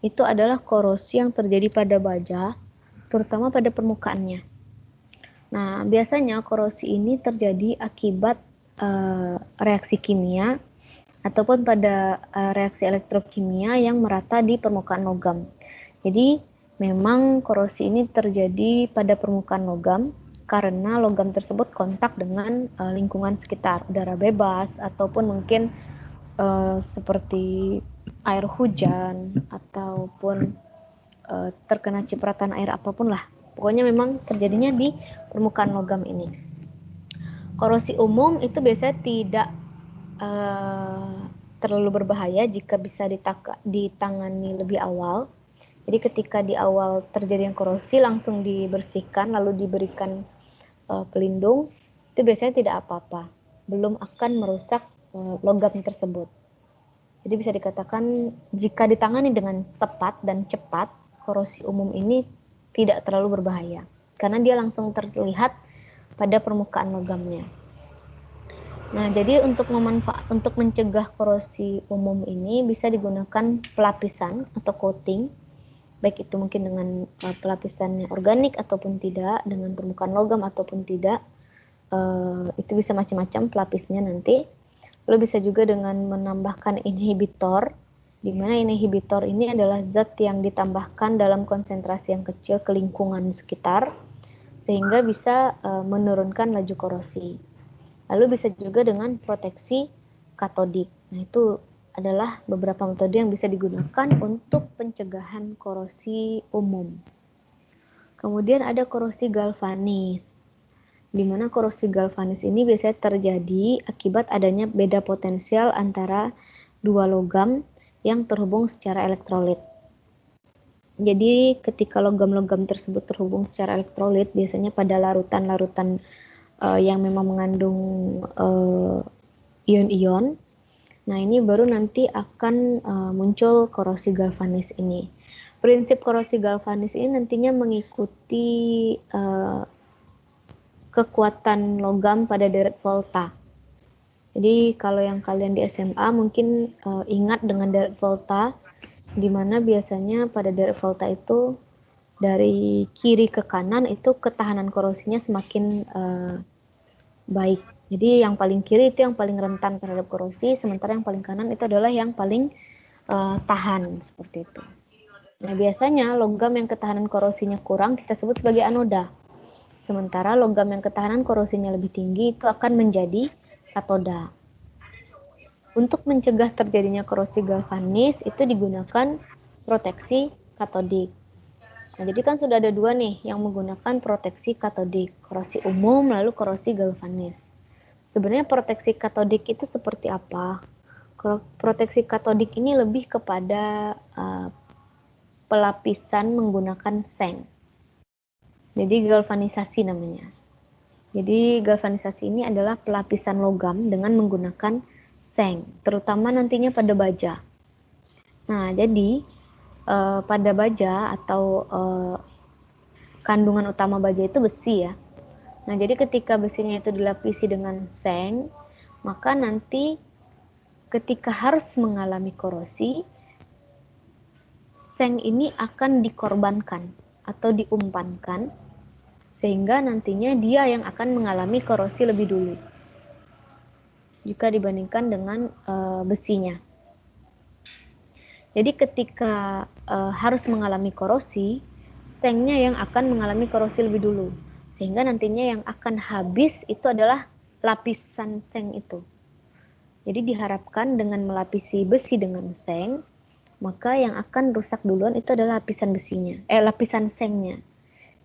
itu adalah korosi yang terjadi pada baja, terutama pada permukaannya. Nah, biasanya korosi ini terjadi akibat reaksi kimia ataupun pada reaksi elektrokimia yang merata di permukaan logam. Jadi, memang korosi ini terjadi pada permukaan logam karena logam tersebut kontak dengan lingkungan sekitar, udara bebas ataupun mungkin seperti air hujan ataupun terkena cipratan air apapun lah. Pokoknya memang terjadinya di permukaan logam ini. Korosi umum itu biasanya tidak terlalu berbahaya jika bisa ditangani lebih awal. Jadi ketika di awal terjadi yang korosi langsung dibersihkan lalu diberikan pelindung, itu biasanya tidak apa-apa, belum akan merusak logam tersebut. Jadi bisa dikatakan jika ditangani dengan tepat dan cepat, korosi umum ini tidak terlalu berbahaya karena dia langsung terlihat pada permukaan logamnya. Nah, jadi untuk mencegah korosi umum ini bisa digunakan pelapisan atau coating, baik itu mungkin dengan pelapisannya organik ataupun tidak, dengan permukaan logam ataupun tidak, itu bisa macam-macam pelapisnya nanti. Lalu bisa juga dengan menambahkan inhibitor, di mana inhibitor ini adalah zat yang ditambahkan dalam konsentrasi yang kecil ke lingkungan sekitar, sehingga bisa menurunkan laju korosi. Lalu bisa juga dengan proteksi katodik. Nah, itu adalah beberapa metode yang bisa digunakan untuk pencegahan korosi umum. Kemudian ada korosi galvanis, di mana korosi galvanis ini biasanya terjadi akibat adanya beda potensial antara dua logam yang terhubung secara elektrolit. Jadi ketika logam-logam tersebut terhubung secara elektrolit, biasanya pada larutan-larutan yang memang mengandung ion-ion, nah ini baru nanti akan muncul korosi galvanis ini. Prinsip korosi galvanis ini nantinya mengikuti kekuatan logam pada deret volta. Jadi kalau yang kalian di SMA mungkin ingat dengan deret volta, di mana biasanya pada deret volta itu dari kiri ke kanan itu ketahanan korosinya semakin baik. Jadi yang paling kiri itu yang paling rentan terhadap korosi, sementara yang paling kanan itu adalah yang paling tahan, seperti itu. Nah, biasanya logam yang ketahanan korosinya kurang kita sebut sebagai anoda. Sementara logam yang ketahanan korosinya lebih tinggi itu akan menjadi katoda. Untuk mencegah terjadinya korosi galvanis itu digunakan proteksi katodik. Nah, jadi kan sudah ada dua nih yang menggunakan proteksi katodik, korosi umum lalu korosi galvanis. Sebenarnya proteksi katodik itu seperti apa? Proteksi katodik ini lebih kepada pelapisan menggunakan seng. Jadi galvanisasi namanya. Jadi galvanisasi ini adalah pelapisan logam dengan menggunakan seng, terutama nantinya pada baja. Nah, jadi pada baja atau kandungan utama baja itu besi ya. Nah, jadi ketika besinya itu dilapisi dengan seng, maka nanti ketika harus mengalami korosi, seng ini akan dikorbankan atau diumpankan, sehingga nantinya dia yang akan mengalami korosi lebih dulu jika dibandingkan dengan besinya. Jadi ketika harus mengalami korosi, sengnya yang akan mengalami korosi lebih dulu, sehingga nantinya yang akan habis itu adalah lapisan seng itu. Jadi diharapkan dengan melapisi besi dengan seng, maka yang akan rusak duluan itu adalah lapisan sengnya,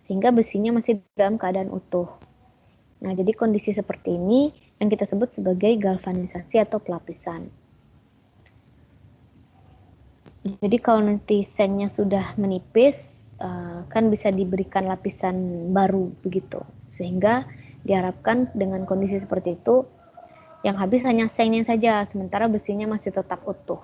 sehingga besinya masih dalam keadaan utuh. Nah, jadi kondisi seperti ini yang kita sebut sebagai galvanisasi atau pelapisan. Jadi kalau nanti sengnya sudah menipis, kan bisa diberikan lapisan baru begitu, sehingga diharapkan dengan kondisi seperti itu yang habis hanya sengnya saja, sementara besinya masih tetap utuh.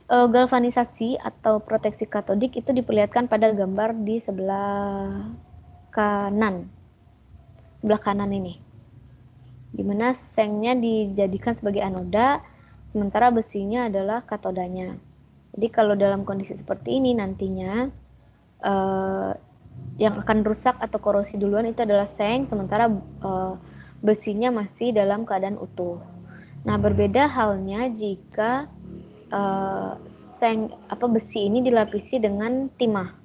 Galvanisasi atau proteksi katodik itu diperlihatkan pada gambar di sebelah kanan ini, dimana sengnya dijadikan sebagai anoda, sementara besinya adalah katodanya. Jadi kalau dalam kondisi seperti ini nantinya yang akan rusak atau korosi duluan itu adalah seng, sementara besinya masih dalam keadaan utuh. Nah, berbeda halnya jika besi ini dilapisi dengan timah.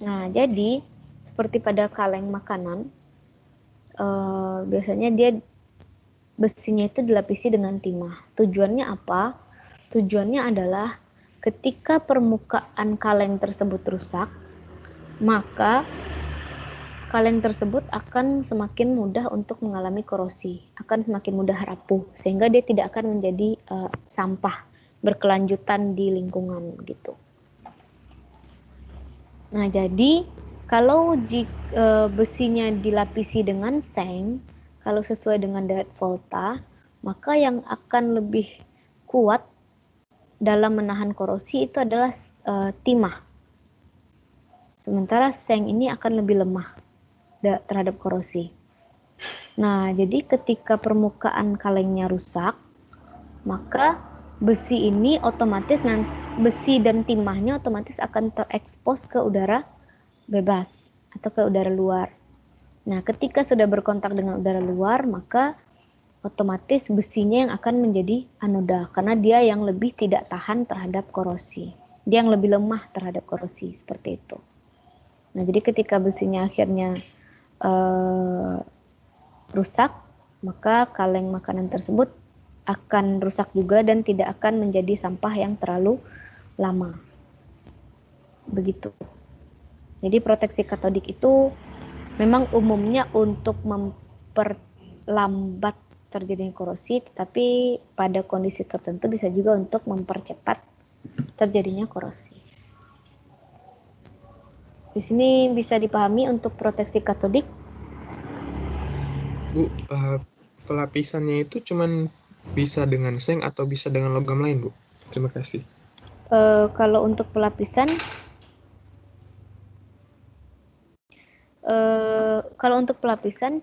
Nah, jadi seperti pada kaleng makanan, biasanya besinya itu dilapisi dengan timah. Tujuannya apa? Tujuannya adalah ketika permukaan kaleng tersebut rusak, maka kaleng tersebut akan semakin mudah untuk mengalami korosi, akan semakin mudah rapuh, sehingga dia tidak akan menjadi sampah berkelanjutan di lingkungan gitu. Nah, jadi kalau besinya dilapisi dengan seng, kalau sesuai dengan Direct Volta, maka yang akan lebih kuat dalam menahan korosi itu adalah timah. Sementara seng ini akan lebih lemah terhadap korosi. Nah, jadi ketika permukaan kalengnya rusak, maka besi dan timahnya otomatis akan terekspos ke udara bebas atau ke udara luar. Nah, ketika sudah berkontak dengan udara luar, maka otomatis besinya yang akan menjadi anoda, karena dia yang lebih tidak tahan terhadap korosi. Dia yang lebih lemah terhadap korosi, seperti itu. Nah, jadi ketika besinya akhirnya rusak, maka kaleng makanan tersebut akan rusak juga dan tidak akan menjadi sampah yang terlalu lama. Begitu. Jadi proteksi katodik itu memang umumnya untuk memperlambat terjadinya korosi, tetapi pada kondisi tertentu bisa juga untuk mempercepat terjadinya korosi. Di sini bisa dipahami untuk proteksi katodik. Bu, pelapisannya itu cuman bisa dengan seng atau bisa dengan logam lain, Bu? Terima kasih. Kalau untuk pelapisan,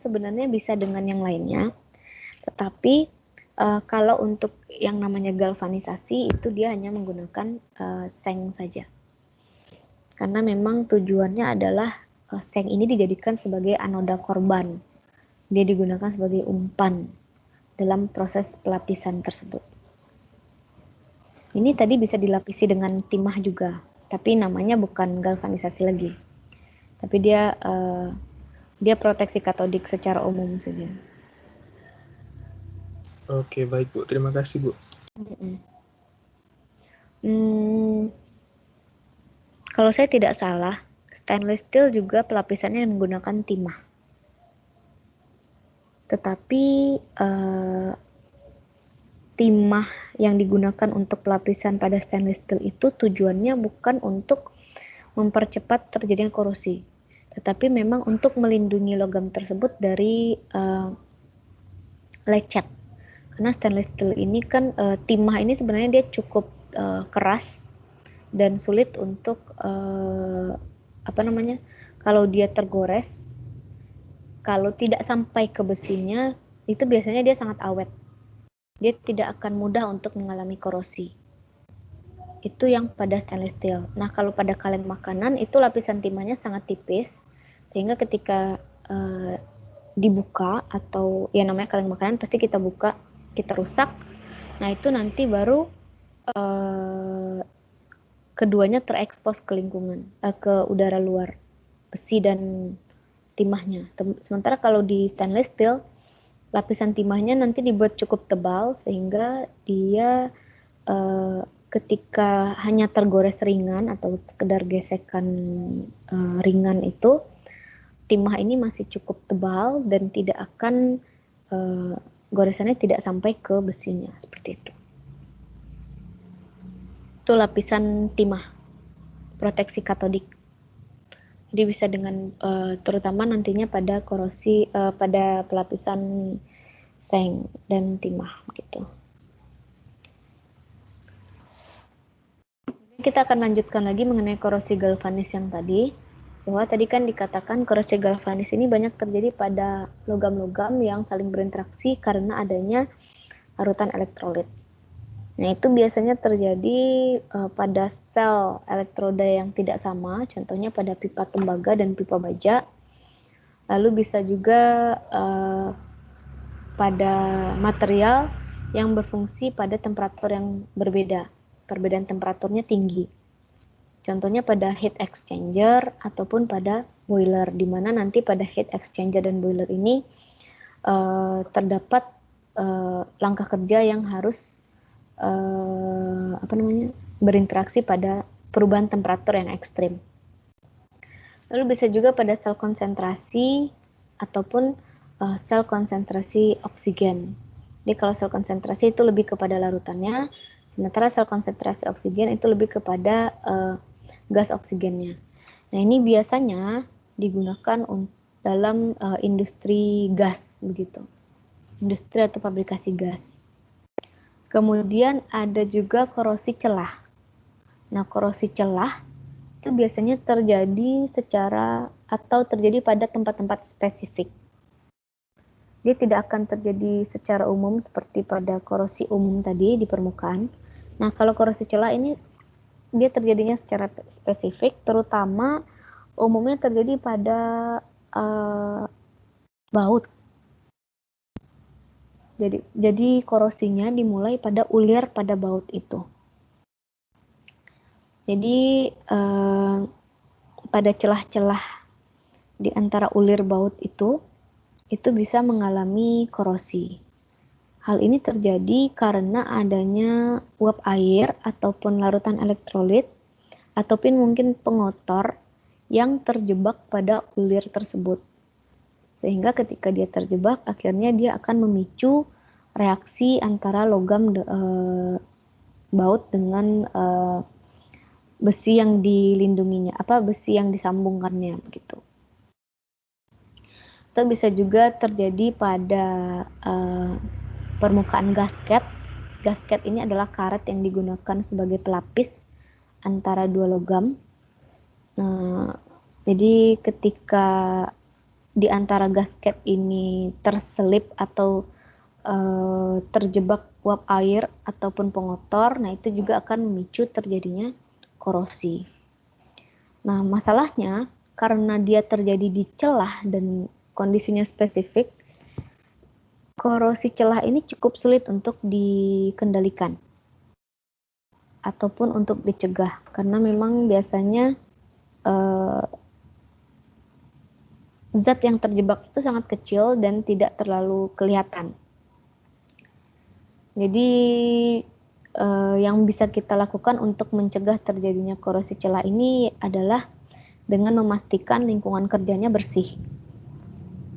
sebenarnya bisa dengan yang lainnya, tetapi kalau untuk yang namanya galvanisasi itu dia hanya menggunakan seng saja. Karena memang tujuannya adalah seng ini dijadikan sebagai anoda korban. Dia digunakan sebagai umpan dalam proses pelapisan tersebut. Ini tadi bisa dilapisi dengan timah juga, tapi namanya bukan galvanisasi lagi. Tapi dia proteksi katodik secara umum saja. Oke, baik, Bu. Terima kasih, Bu. Kalau saya tidak salah, stainless steel juga pelapisannya menggunakan timah. Tetapi timah yang digunakan untuk pelapisan pada stainless steel itu tujuannya bukan untuk mempercepat terjadinya korosi, tetapi memang untuk melindungi logam tersebut dari lecet. Karena stainless steel ini kan timah ini sebenarnya dia cukup keras dan sulit untuk kalau dia tergores, kalau tidak sampai ke besinya itu biasanya dia sangat awet. Dia tidak akan mudah untuk mengalami korosi. Itu yang pada stainless steel. Nah, kalau pada kaleng makanan itu lapisan timahnya sangat tipis, sehingga ketika dibuka atau ya namanya kaleng makanan pasti kita buka, kita rusak. Nah, itu nanti baru keduanya terekspos ke lingkungan, ke udara luar, besi dan timahnya. Sementara kalau di stainless steel, lapisan timahnya nanti dibuat cukup tebal sehingga dia ketika hanya tergores ringan atau sekedar gesekan ringan itu, timah ini masih cukup tebal dan tidak akan goresannya tidak sampai ke besinya, seperti itu. Itu lapisan timah, proteksi katodik. Jadi bisa dengan terutama nantinya pada korosi pada pelapisan seng dan timah gitu. Kita akan lanjutkan lagi mengenai korosi galvanis yang tadi, bahwa tadi kan dikatakan korosi galvanis ini banyak terjadi pada logam-logam yang saling berinteraksi karena adanya larutan elektrolit. Nah, itu biasanya terjadi pada sel elektroda yang tidak sama, contohnya pada pipa tembaga dan pipa baja. Lalu bisa juga pada material yang berfungsi pada temperatur yang berbeda. Perbedaan temperaturnya tinggi. Contohnya pada heat exchanger ataupun pada boiler, di mana nanti pada heat exchanger dan boiler ini terdapat langkah kerja yang harus berinteraksi pada perubahan temperatur yang ekstrim. Lalu bisa juga pada sel konsentrasi ataupun sel konsentrasi oksigen. Jadi kalau sel konsentrasi itu lebih kepada larutannya, sementara sel konsentrasi oksigen itu lebih kepada gas oksigennya. Nah, ini biasanya digunakan dalam industri gas begitu. Industri atau pabrikasi gas. Kemudian ada juga korosi celah. Nah, korosi celah itu biasanya terjadi terjadi pada tempat-tempat spesifik. Dia tidak akan terjadi secara umum seperti pada korosi umum tadi di permukaan. Nah, kalau korosi celah ini dia terjadinya secara spesifik, terutama umumnya terjadi pada baut. Jadi korosinya dimulai pada ulir pada baut itu. Jadi pada celah-celah di antara ulir baut itu bisa mengalami korosi. Hal ini terjadi karena adanya uap air ataupun larutan elektrolit ataupun mungkin pengotor yang terjebak pada ulir tersebut. Sehingga ketika dia terjebak, akhirnya dia akan memicu reaksi antara logam baut dengan besi yang dilindunginya, besi yang disambungkannya begitu. Itu bisa juga terjadi pada permukaan gasket. Gasket ini adalah karet yang digunakan sebagai pelapis antara dua logam. Jadi ketika di antara gasket ini terselip atau terjebak uap air ataupun pengotor, nah itu juga akan memicu terjadinya korosi. Nah, masalahnya karena dia terjadi di celah dan kondisinya spesifik, korosi celah ini cukup sulit untuk dikendalikan ataupun untuk dicegah karena memang biasanya zat yang terjebak itu sangat kecil dan tidak terlalu kelihatan. Jadi yang bisa kita lakukan untuk mencegah terjadinya korosi celah ini adalah dengan memastikan lingkungan kerjanya bersih.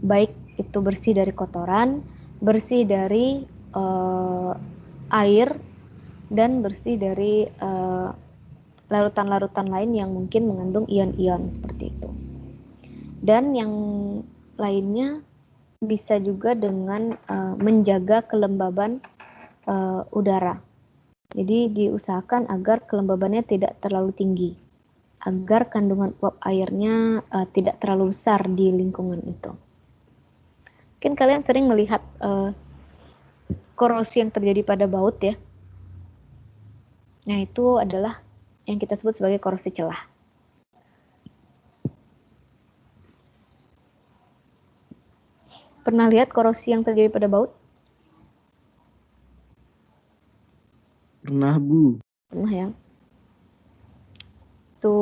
Baik itu bersih dari kotoran, bersih dari air, dan bersih dari larutan-larutan lain yang mungkin mengandung ion-ion seperti itu. Dan yang lainnya bisa juga dengan menjaga kelembaban udara. Jadi diusahakan agar kelembabannya tidak terlalu tinggi, agar kandungan uap airnya tidak terlalu besar di lingkungan itu. Mungkin kalian sering melihat korosi yang terjadi pada baut ya. Nah, itu adalah yang kita sebut sebagai korosi celah. Pernah lihat korosi yang terjadi pada baut? Pernah, Bu. Pernah ya. Itu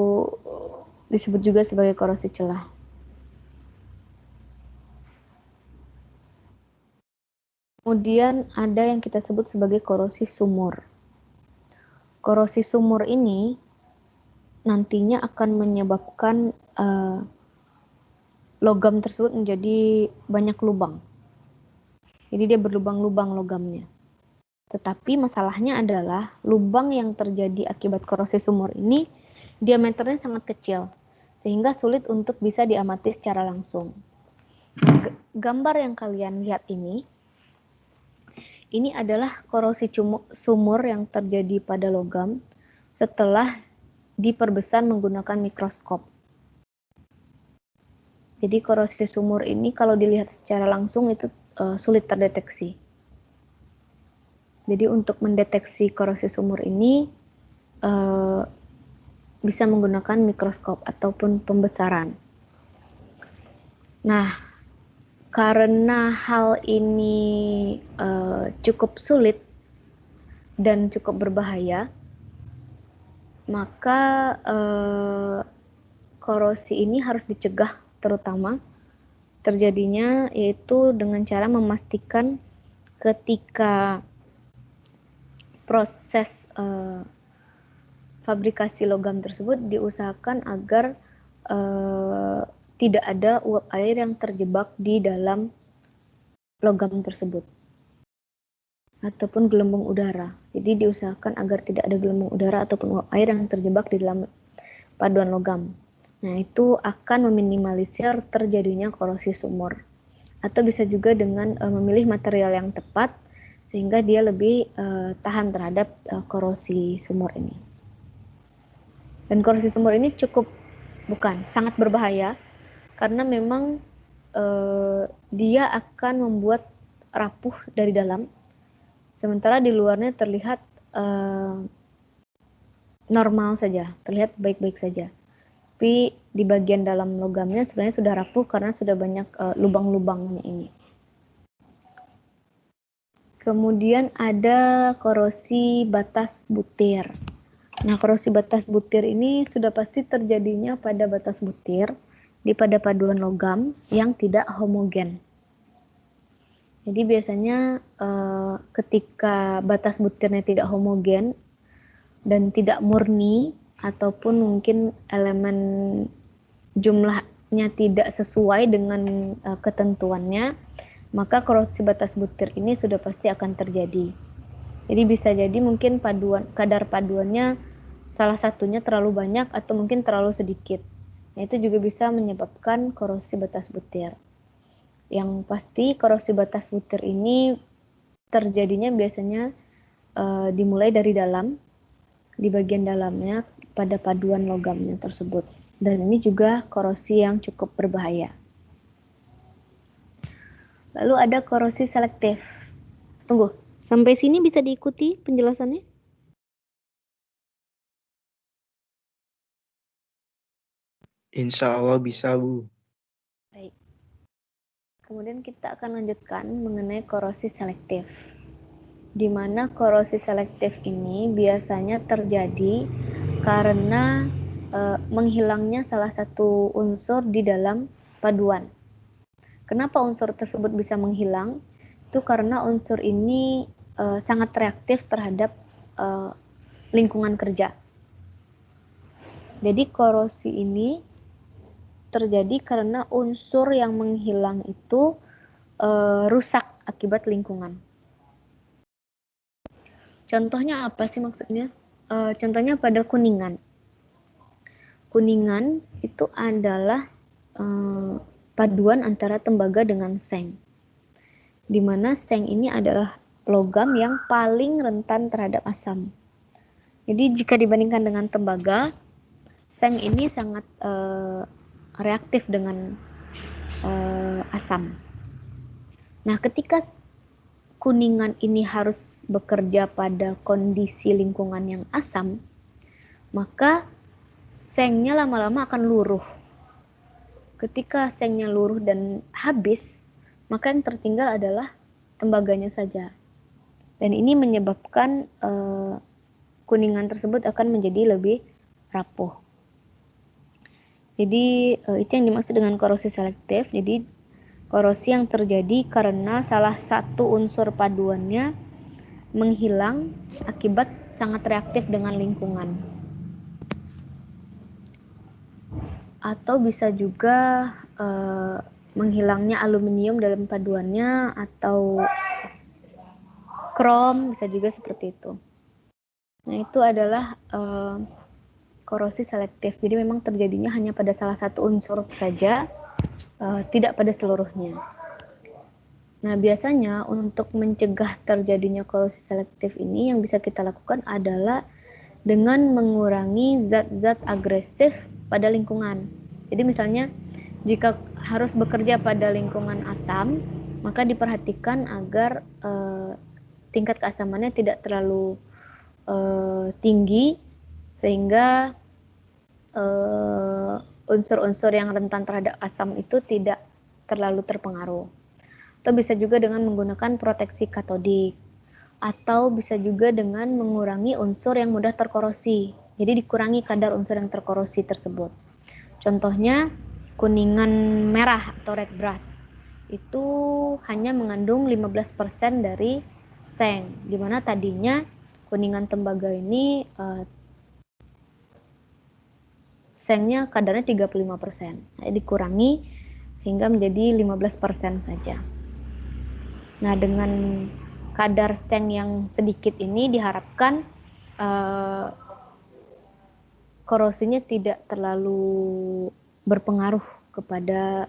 disebut juga sebagai korosi celah. Kemudian ada yang kita sebut sebagai korosi sumur. Korosi sumur ini nantinya akan menyebabkan logam tersebut menjadi banyak lubang. Jadi dia berlubang-lubang logamnya. Tetapi masalahnya adalah lubang yang terjadi akibat korosi sumur ini diameternya sangat kecil, sehingga sulit untuk bisa diamati secara langsung. Gambar yang kalian lihat ini adalah korosi sumur yang terjadi pada logam setelah diperbesar menggunakan mikroskop. Jadi korosi sumur ini kalau dilihat secara langsung itu sulit terdeteksi. Jadi untuk mendeteksi korosi sumur ini bisa menggunakan mikroskop ataupun pembesaran. Nah, karena hal ini cukup sulit dan cukup berbahaya, maka korosi ini harus dicegah terutama terjadinya, yaitu dengan cara memastikan ketika proses fabrikasi logam tersebut diusahakan agar tidak ada uap air yang terjebak di dalam logam tersebut ataupun gelembung udara. Jadi diusahakan agar tidak ada gelembung udara ataupun uap air yang terjebak di dalam paduan logam. Nah, itu akan meminimalisir terjadinya korosi sumur. Atau bisa juga dengan memilih material yang tepat sehingga dia lebih tahan terhadap korosi sumur ini. Dan korosi sumur ini sangat berbahaya karena memang dia akan membuat rapuh dari dalam, sementara di luarnya terlihat normal saja, terlihat baik-baik saja. Tapi di bagian dalam logamnya sebenarnya sudah rapuh karena sudah banyak lubang-lubangnya ini. Kemudian ada korosi batas butir. Nah, korosi batas butir ini sudah pasti terjadinya pada batas butir pada paduan logam yang tidak homogen. Jadi biasanya ketika batas butirnya tidak homogen dan tidak murni, ataupun mungkin elemen jumlahnya tidak sesuai dengan ketentuannya, maka korosi batas butir ini sudah pasti akan terjadi. Jadi bisa jadi mungkin kadar paduannya salah satunya terlalu banyak atau mungkin terlalu sedikit. Nah, itu juga bisa menyebabkan korosi batas butir. Yang pasti korosi batas butir ini terjadinya biasanya dimulai dari dalam, di bagian dalamnya pada paduan logamnya tersebut. Dan ini juga korosi yang cukup berbahaya. Lalu ada korosi selektif. Tunggu, sampai sini bisa diikuti penjelasannya? Insya Allah bisa, Bu. Baik. Kemudian kita akan lanjutkan mengenai korosi selektif. Di mana korosi selektif ini biasanya terjadi karena menghilangnya salah satu unsur di dalam paduan. Kenapa unsur tersebut bisa menghilang? Itu karena unsur ini sangat reaktif terhadap lingkungan kerja. Jadi korosi ini terjadi karena unsur yang menghilang itu rusak akibat lingkungan. Contohnya apa sih maksudnya? Contohnya pada kuningan. Kuningan itu adalah paduan antara tembaga dengan seng. Di mana seng ini adalah logam yang paling rentan terhadap asam. Jadi jika dibandingkan dengan tembaga, seng ini sangat reaktif dengan asam. Nah, ketika kuningan ini harus bekerja pada kondisi lingkungan yang asam, maka sengnya lama-lama akan luruh. Ketika sengnya luruh dan habis, maka yang tertinggal adalah tembaganya saja. Dan ini menyebabkan kuningan tersebut akan menjadi lebih rapuh. Jadi itu yang dimaksud dengan korosi selektif. Jadi korosi yang terjadi karena salah satu unsur paduannya menghilang akibat sangat reaktif dengan lingkungan. Atau bisa juga menghilangnya aluminium dalam paduannya, atau krom, bisa juga seperti itu. Nah, itu adalah korosi selektif. Jadi memang terjadinya hanya pada salah satu unsur saja, tidak pada seluruhnya. Nah, biasanya untuk mencegah terjadinya korosi selektif ini yang bisa kita lakukan adalah dengan mengurangi zat-zat agresif pada lingkungan. Jadi misalnya jika harus bekerja pada lingkungan asam, maka diperhatikan agar tingkat keasamannya tidak terlalu tinggi sehingga unsur-unsur yang rentan terhadap asam itu tidak terlalu terpengaruh. Atau bisa juga dengan menggunakan proteksi katodik, atau bisa juga dengan mengurangi unsur yang mudah terkorosi. Jadi dikurangi kadar unsur yang terkorosi tersebut. Contohnya kuningan merah atau red brass itu hanya mengandung 15% dari seng, dimana tadinya kuningan tembaga ini sengnya kadarnya 35%. Nah, dikurangi hingga menjadi 15% saja. Nah, dengan kadar seng yang sedikit ini diharapkan korosinya tidak terlalu berpengaruh kepada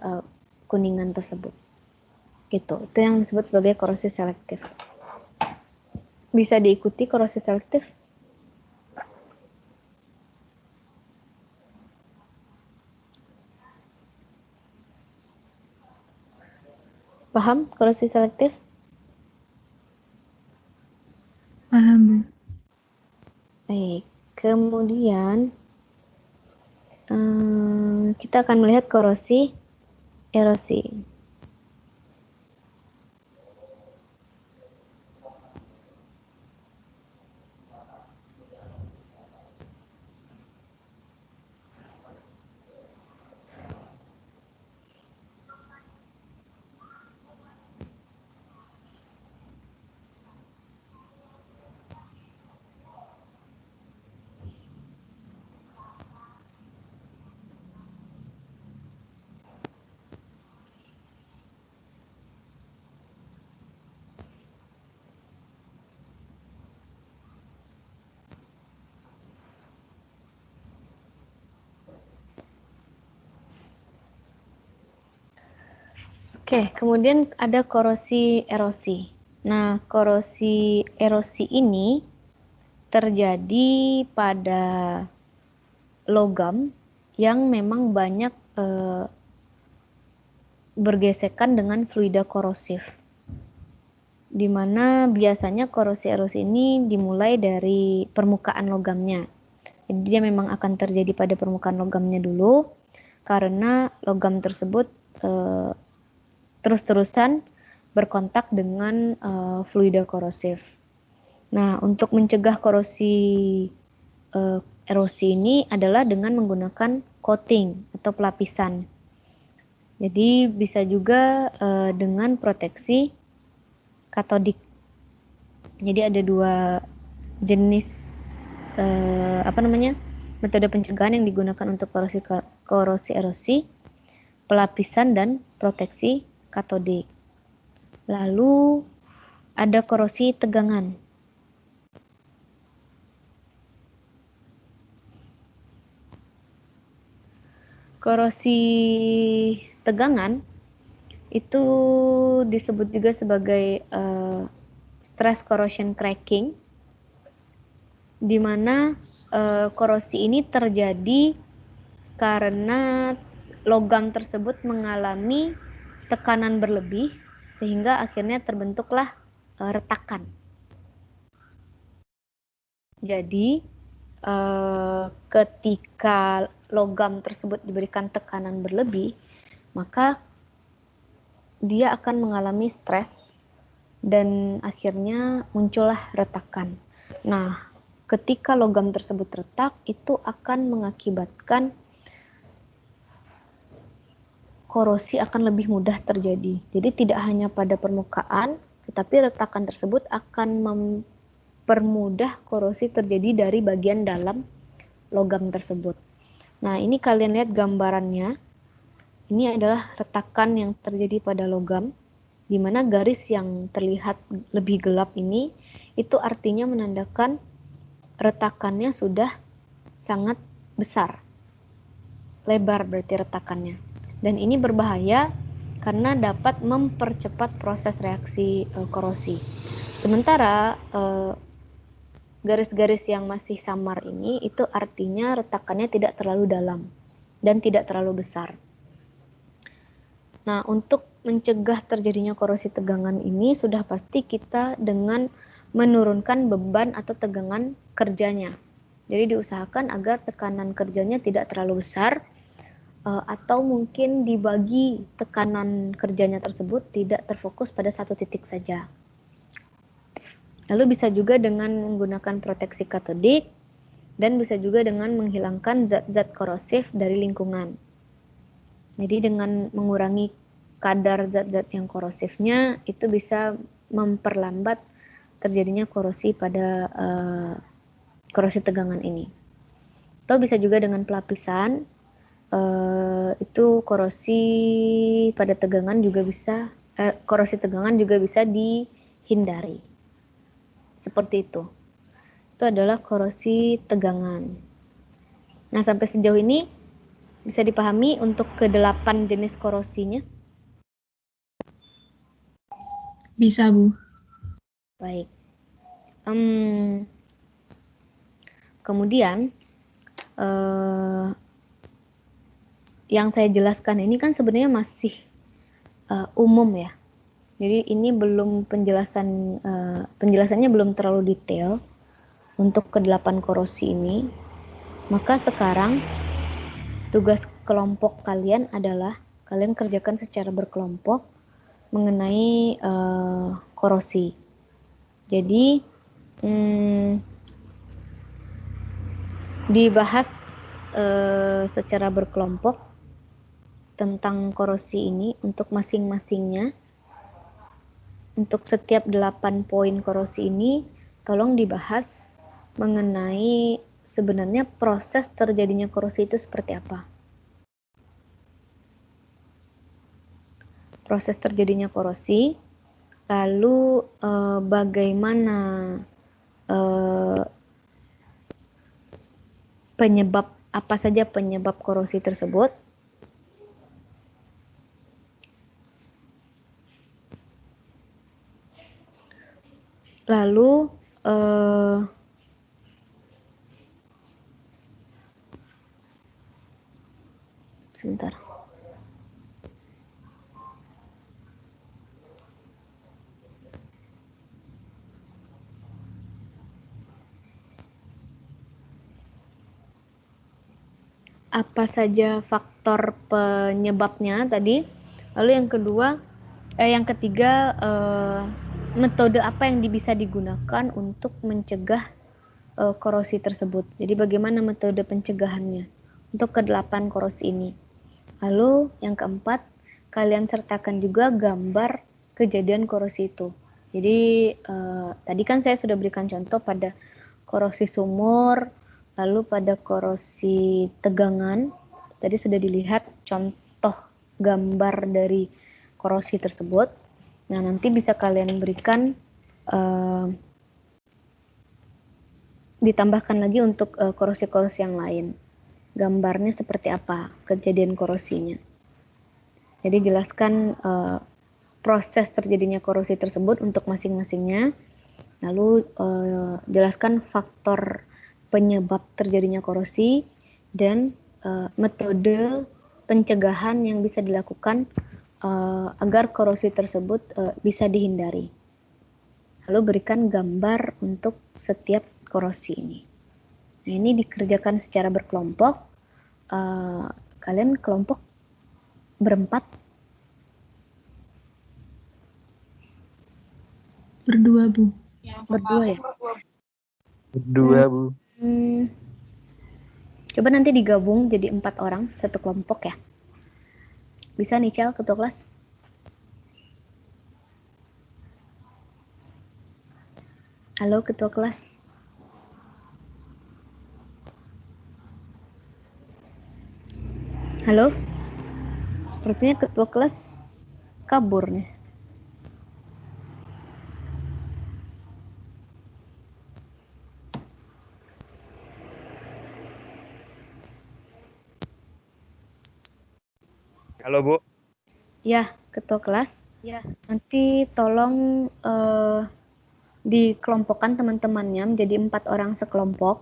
kuningan tersebut. Gitu. Itu yang disebut sebagai korosi selektif. Bisa diikuti korosi selektif? Paham korosi selektif? Paham, Bu. Baik. Kemudian kita akan melihat korosi erosi. Oke, kemudian ada korosi erosi. Nah, korosi erosi ini terjadi pada logam yang memang banyak bergesekan dengan fluida korosif. Di mana biasanya korosi erosi ini dimulai dari permukaan logamnya. Jadi dia memang akan terjadi pada permukaan logamnya dulu, karena logam tersebut terus-terusan berkontak dengan fluida korosif. Nah, untuk mencegah korosi erosi ini adalah dengan menggunakan coating atau pelapisan. Jadi bisa juga dengan proteksi katodik. Jadi ada dua jenis metode pencegahan yang digunakan untuk korosi erosi, pelapisan dan proteksi katodik. Lalu ada korosi tegangan. Korosi tegangan itu disebut juga sebagai stress corrosion cracking, di mana korosi ini terjadi karena logam tersebut mengalami tekanan berlebih sehingga akhirnya terbentuklah retakan. Jadi ketika logam tersebut diberikan tekanan berlebih, maka dia akan mengalami stres dan akhirnya muncullah retakan. Nah, ketika logam tersebut retak, itu akan mengakibatkan korosi akan lebih mudah terjadi. Jadi tidak hanya pada permukaan, tetapi retakan tersebut akan mempermudah korosi terjadi dari bagian dalam logam tersebut. Nah, ini kalian lihat gambarannya. Ini adalah retakan yang terjadi pada logam, di mana garis yang terlihat lebih gelap ini, itu artinya menandakan retakannya sudah sangat besar. Lebar berarti retakannya. Dan ini berbahaya karena dapat mempercepat proses reaksi korosi. Sementara garis-garis yang masih samar ini itu artinya retakannya tidak terlalu dalam dan tidak terlalu besar. Nah, untuk mencegah terjadinya korosi tegangan ini sudah pasti kita dengan menurunkan beban atau tegangan kerjanya. Jadi diusahakan agar tekanan kerjanya tidak terlalu besar, atau mungkin dibagi tekanan kerjanya tersebut tidak terfokus pada satu titik saja. Lalu bisa juga dengan menggunakan proteksi katodik dan bisa juga dengan menghilangkan zat-zat korosif dari lingkungan. Jadi dengan mengurangi kadar zat-zat yang korosifnya itu bisa memperlambat terjadinya korosi pada korosi tegangan ini. Atau bisa juga dengan pelapisan. Itu korosi pada tegangan juga bisa korosi tegangan juga bisa dihindari. Seperti itu. Itu adalah korosi tegangan. Nah, sampai sejauh ini bisa dipahami untuk ke-8 jenis korosinya? Bisa, Bu. Baik. Kemudian yang saya jelaskan ini kan sebenarnya masih umum ya. Jadi ini belum penjelasannya belum terlalu detail untuk ke-8 korosi ini. Maka sekarang tugas kelompok kalian adalah kalian kerjakan secara berkelompok mengenai korosi. Jadi dibahas secara berkelompok tentang korosi ini untuk masing-masingnya. Untuk setiap 8 poin korosi ini tolong dibahas mengenai sebenarnya proses terjadinya korosi itu seperti apa. Proses terjadinya korosi, lalu bagaimana apa saja penyebab korosi tersebut. Lalu sebentar. Apa saja faktor penyebabnya tadi. Lalu yang ketiga metode apa yang bisa digunakan untuk mencegah korosi tersebut. Jadi bagaimana metode pencegahannya untuk ke-8 korosi ini. Lalu yang keempat, kalian sertakan juga gambar kejadian korosi itu. Jadi tadi kan saya sudah berikan contoh pada korosi sumur, lalu pada korosi tegangan. Tadi sudah dilihat contoh gambar dari korosi tersebut. Nah, nanti bisa kalian berikan ditambahkan lagi untuk korosi-korosi yang lain. Gambarnya seperti apa kejadian korosinya. Jadi jelaskan proses terjadinya korosi tersebut untuk masing-masingnya. Lalu jelaskan faktor penyebab terjadinya korosi dan metode pencegahan yang bisa dilakukan agar korosi tersebut bisa dihindari. Lalu berikan gambar untuk setiap korosi ini. Nah, ini dikerjakan secara berkelompok. Kalian kelompok berempat? Berdua, Bu. Berdua ya? Berdua, Bu. Coba nanti digabung jadi 4 orang, satu kelompok ya. Bisa nih, Cel, ketua kelas? Halo, ketua kelas. Halo? Sepertinya ketua kelas kabur nih. Halo, Bu. Ya, ketua kelas. Ya, nanti tolong dikelompokkan teman-temannya menjadi 4 orang sekelompok.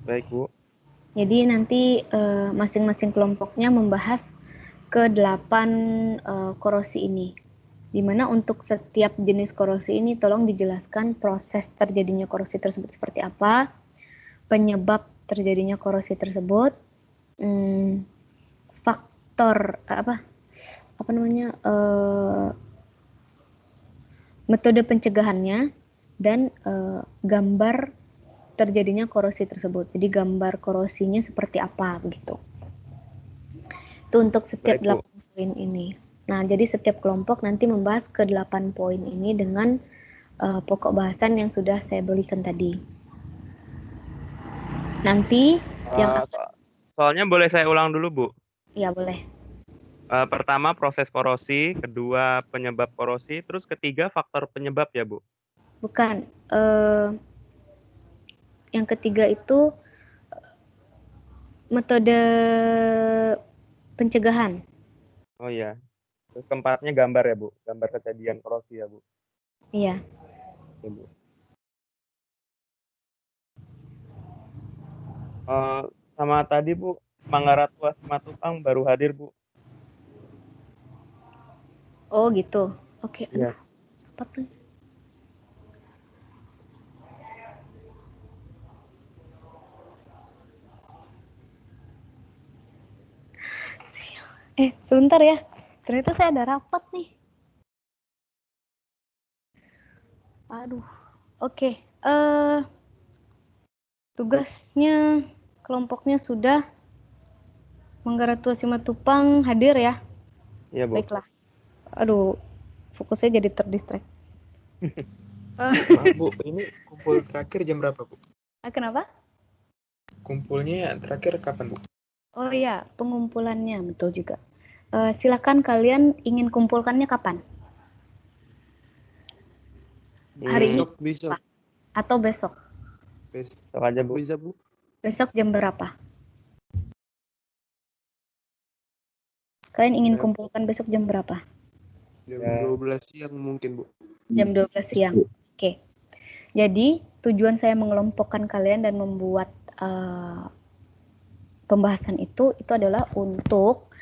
Baik, Bu. Jadi nanti masing-masing kelompoknya membahas ke-8 korosi ini. Di mana untuk setiap jenis korosi ini tolong dijelaskan proses terjadinya korosi tersebut seperti apa, penyebab terjadinya korosi tersebut, faktor metode pencegahannya, dan gambar terjadinya korosi tersebut. Jadi gambar korosinya seperti apa begitu. Itu untuk setiap Baik, Bu. 8 poin ini. Nah, jadi setiap kelompok nanti membahas ke-8 poin ini dengan pokok bahasan yang sudah saya berikan tadi. Nanti yang Soalnya boleh saya ulang dulu, Bu. ya boleh. Pertama proses korosi, kedua penyebab korosi, terus ketiga faktor penyebab ya, Bu. Bukan. Yang ketiga itu metode pencegahan. Oh iya. Terus keempatnya gambar ya, Bu. Gambar kejadian korosi ya, Bu. Iya. Oke, Bu. Sama tadi, Bu, Manggaratwa Simatupang baru hadir, Bu. Oh gitu. Oke. Iya. Apa tuh? Sebentar ya. Ternyata saya ada rapat nih. Aduh. Oke. Tugasnya kelompoknya sudah. Manggaratwa Simatupang hadir ya. Iya, Bu. Baiklah. Aduh, fokusnya jadi terdistract. Maaf, Bu, ini kumpul terakhir jam berapa, Bu? Kenapa? Kumpulnya terakhir kapan, Bu? Oh iya, pengumpulannya betul juga. Silakan kalian ingin kumpulkannya kapan? Hari ini Besok. atau besok? Besok aja, Bu. Bisa, Bu. Besok jam berapa? Kalian ingin kumpulkan besok jam berapa? Jam Ya. 12 siang mungkin, Bu. Jam 12 siang. Oke. Jadi, tujuan saya mengelompokkan kalian dan membuat pembahasan itu adalah untuk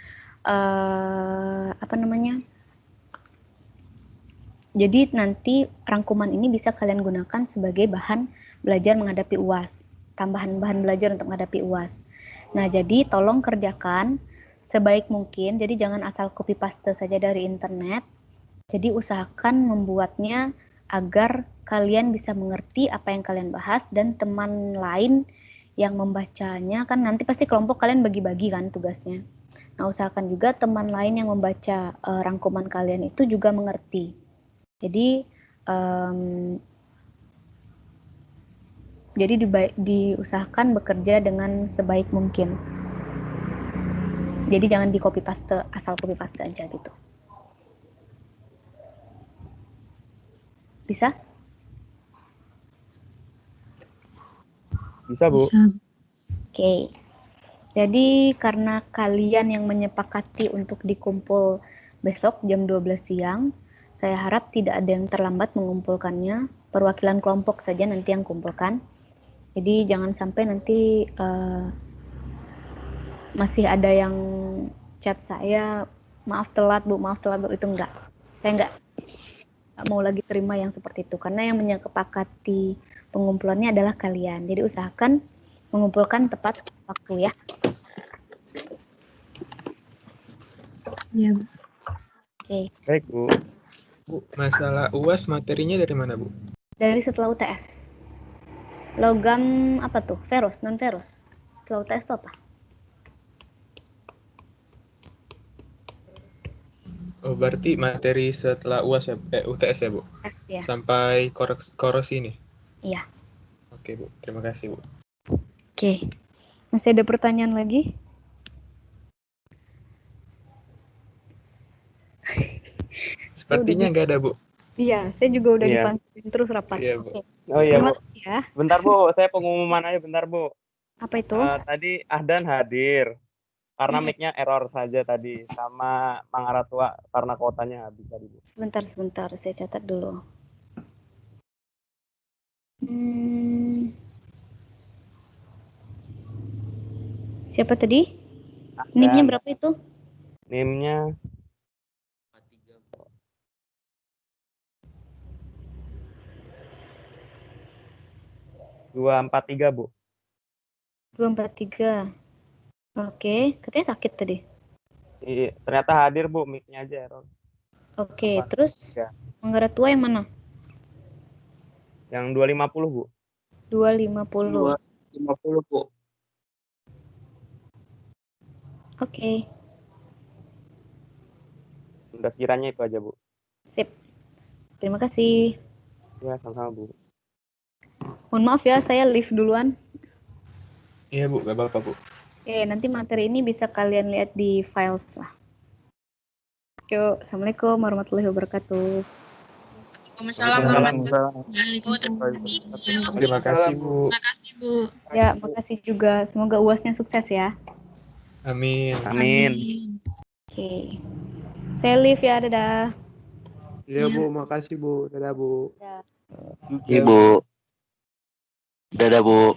jadi nanti rangkuman ini bisa kalian gunakan sebagai bahan belajar menghadapi UAS, tambahan bahan belajar untuk menghadapi UAS. Nah, jadi tolong kerjakan sebaik mungkin, jadi jangan asal copy paste saja dari internet. Jadi usahakan membuatnya agar kalian bisa mengerti apa yang kalian bahas, dan teman lain yang membacanya, kan nanti pasti kelompok kalian bagi-bagi kan tugasnya. Nah, usahakan juga teman lain yang membaca rangkuman kalian itu juga mengerti. Jadi diusahakan bekerja dengan sebaik mungkin. Jadi jangan di copy paste, asal copy paste aja gitu. Bisa? Bisa, Bu. Bisa. Oke. Jadi karena kalian yang menyepakati untuk dikumpul besok jam 12 siang, saya harap tidak ada yang terlambat mengumpulkannya. Perwakilan kelompok saja nanti yang kumpulkan. Jadi jangan sampai nanti masih ada yang chat saya, maaf telat Bu, itu enggak. Saya enggak mau lagi terima yang seperti itu, karena yang menyepakati pengumpulannya adalah kalian. Jadi usahakan mengumpulkan tepat waktu ya. Iya, Bu. Oke, Baik, Bu. Bu, masalah UAS materinya dari mana, Bu? dari setelah UTS. Logam apa tuh? Ferus, non ferus. Setelah UTS itu apa? Oh, berarti materi setelah UAS ya, UTS ya, Bu? UTS ya. Sampai korosi ini? Iya. Oke, Bu. Terima kasih, Bu. Oke. Masih ada pertanyaan lagi? Sepertinya nggak ada, Bu. Iya, saya juga udah Iya. dipanggilin terus rapat. Iya, Bu. Oke. Oh iya, Terima Bu. kasih ya. Bentar, Bu. Saya pengumuman aja bentar, Bu. Apa itu? Tadi Ahdan hadir. Karena Hmm. mic-nya error saja tadi. Sama Mang Aratua karena kuotanya habis tadi, Bu. Sebentar, saya catat dulu. Siapa tadi? NIM-nya Ahdan. berapa itu? NIM-nya 243, Bu. 243. Oke, katanya sakit tadi. Iya, ternyata hadir, Bu. Mic-nya aja error. Oke, 243. terus Manggarai Tua yang mana? Yang 250, Bu. 250. 250, Bu. Oke, Udah kiranya itu aja, Bu. sip. Terima kasih. Ya, sama-sama, Bu. Mohon maaf ya, saya leave duluan. Iya, Bu. Nggak apa-apa, Bu. Oke, nanti materi ini bisa kalian lihat di files lah. Yuk, Assalamualaikum warahmatullahi wabarakatuh. Waalaikumsalam. Terima kasih, Bu. Terima kasih, Bu. Ya, makasih juga. Semoga UASnya sukses ya. Amin. Amin. Oke. Saya leave ya, dadah. Iya, Bu. Makasih, Bu. Dadah, Bu. Ibu. Dadah, Bu.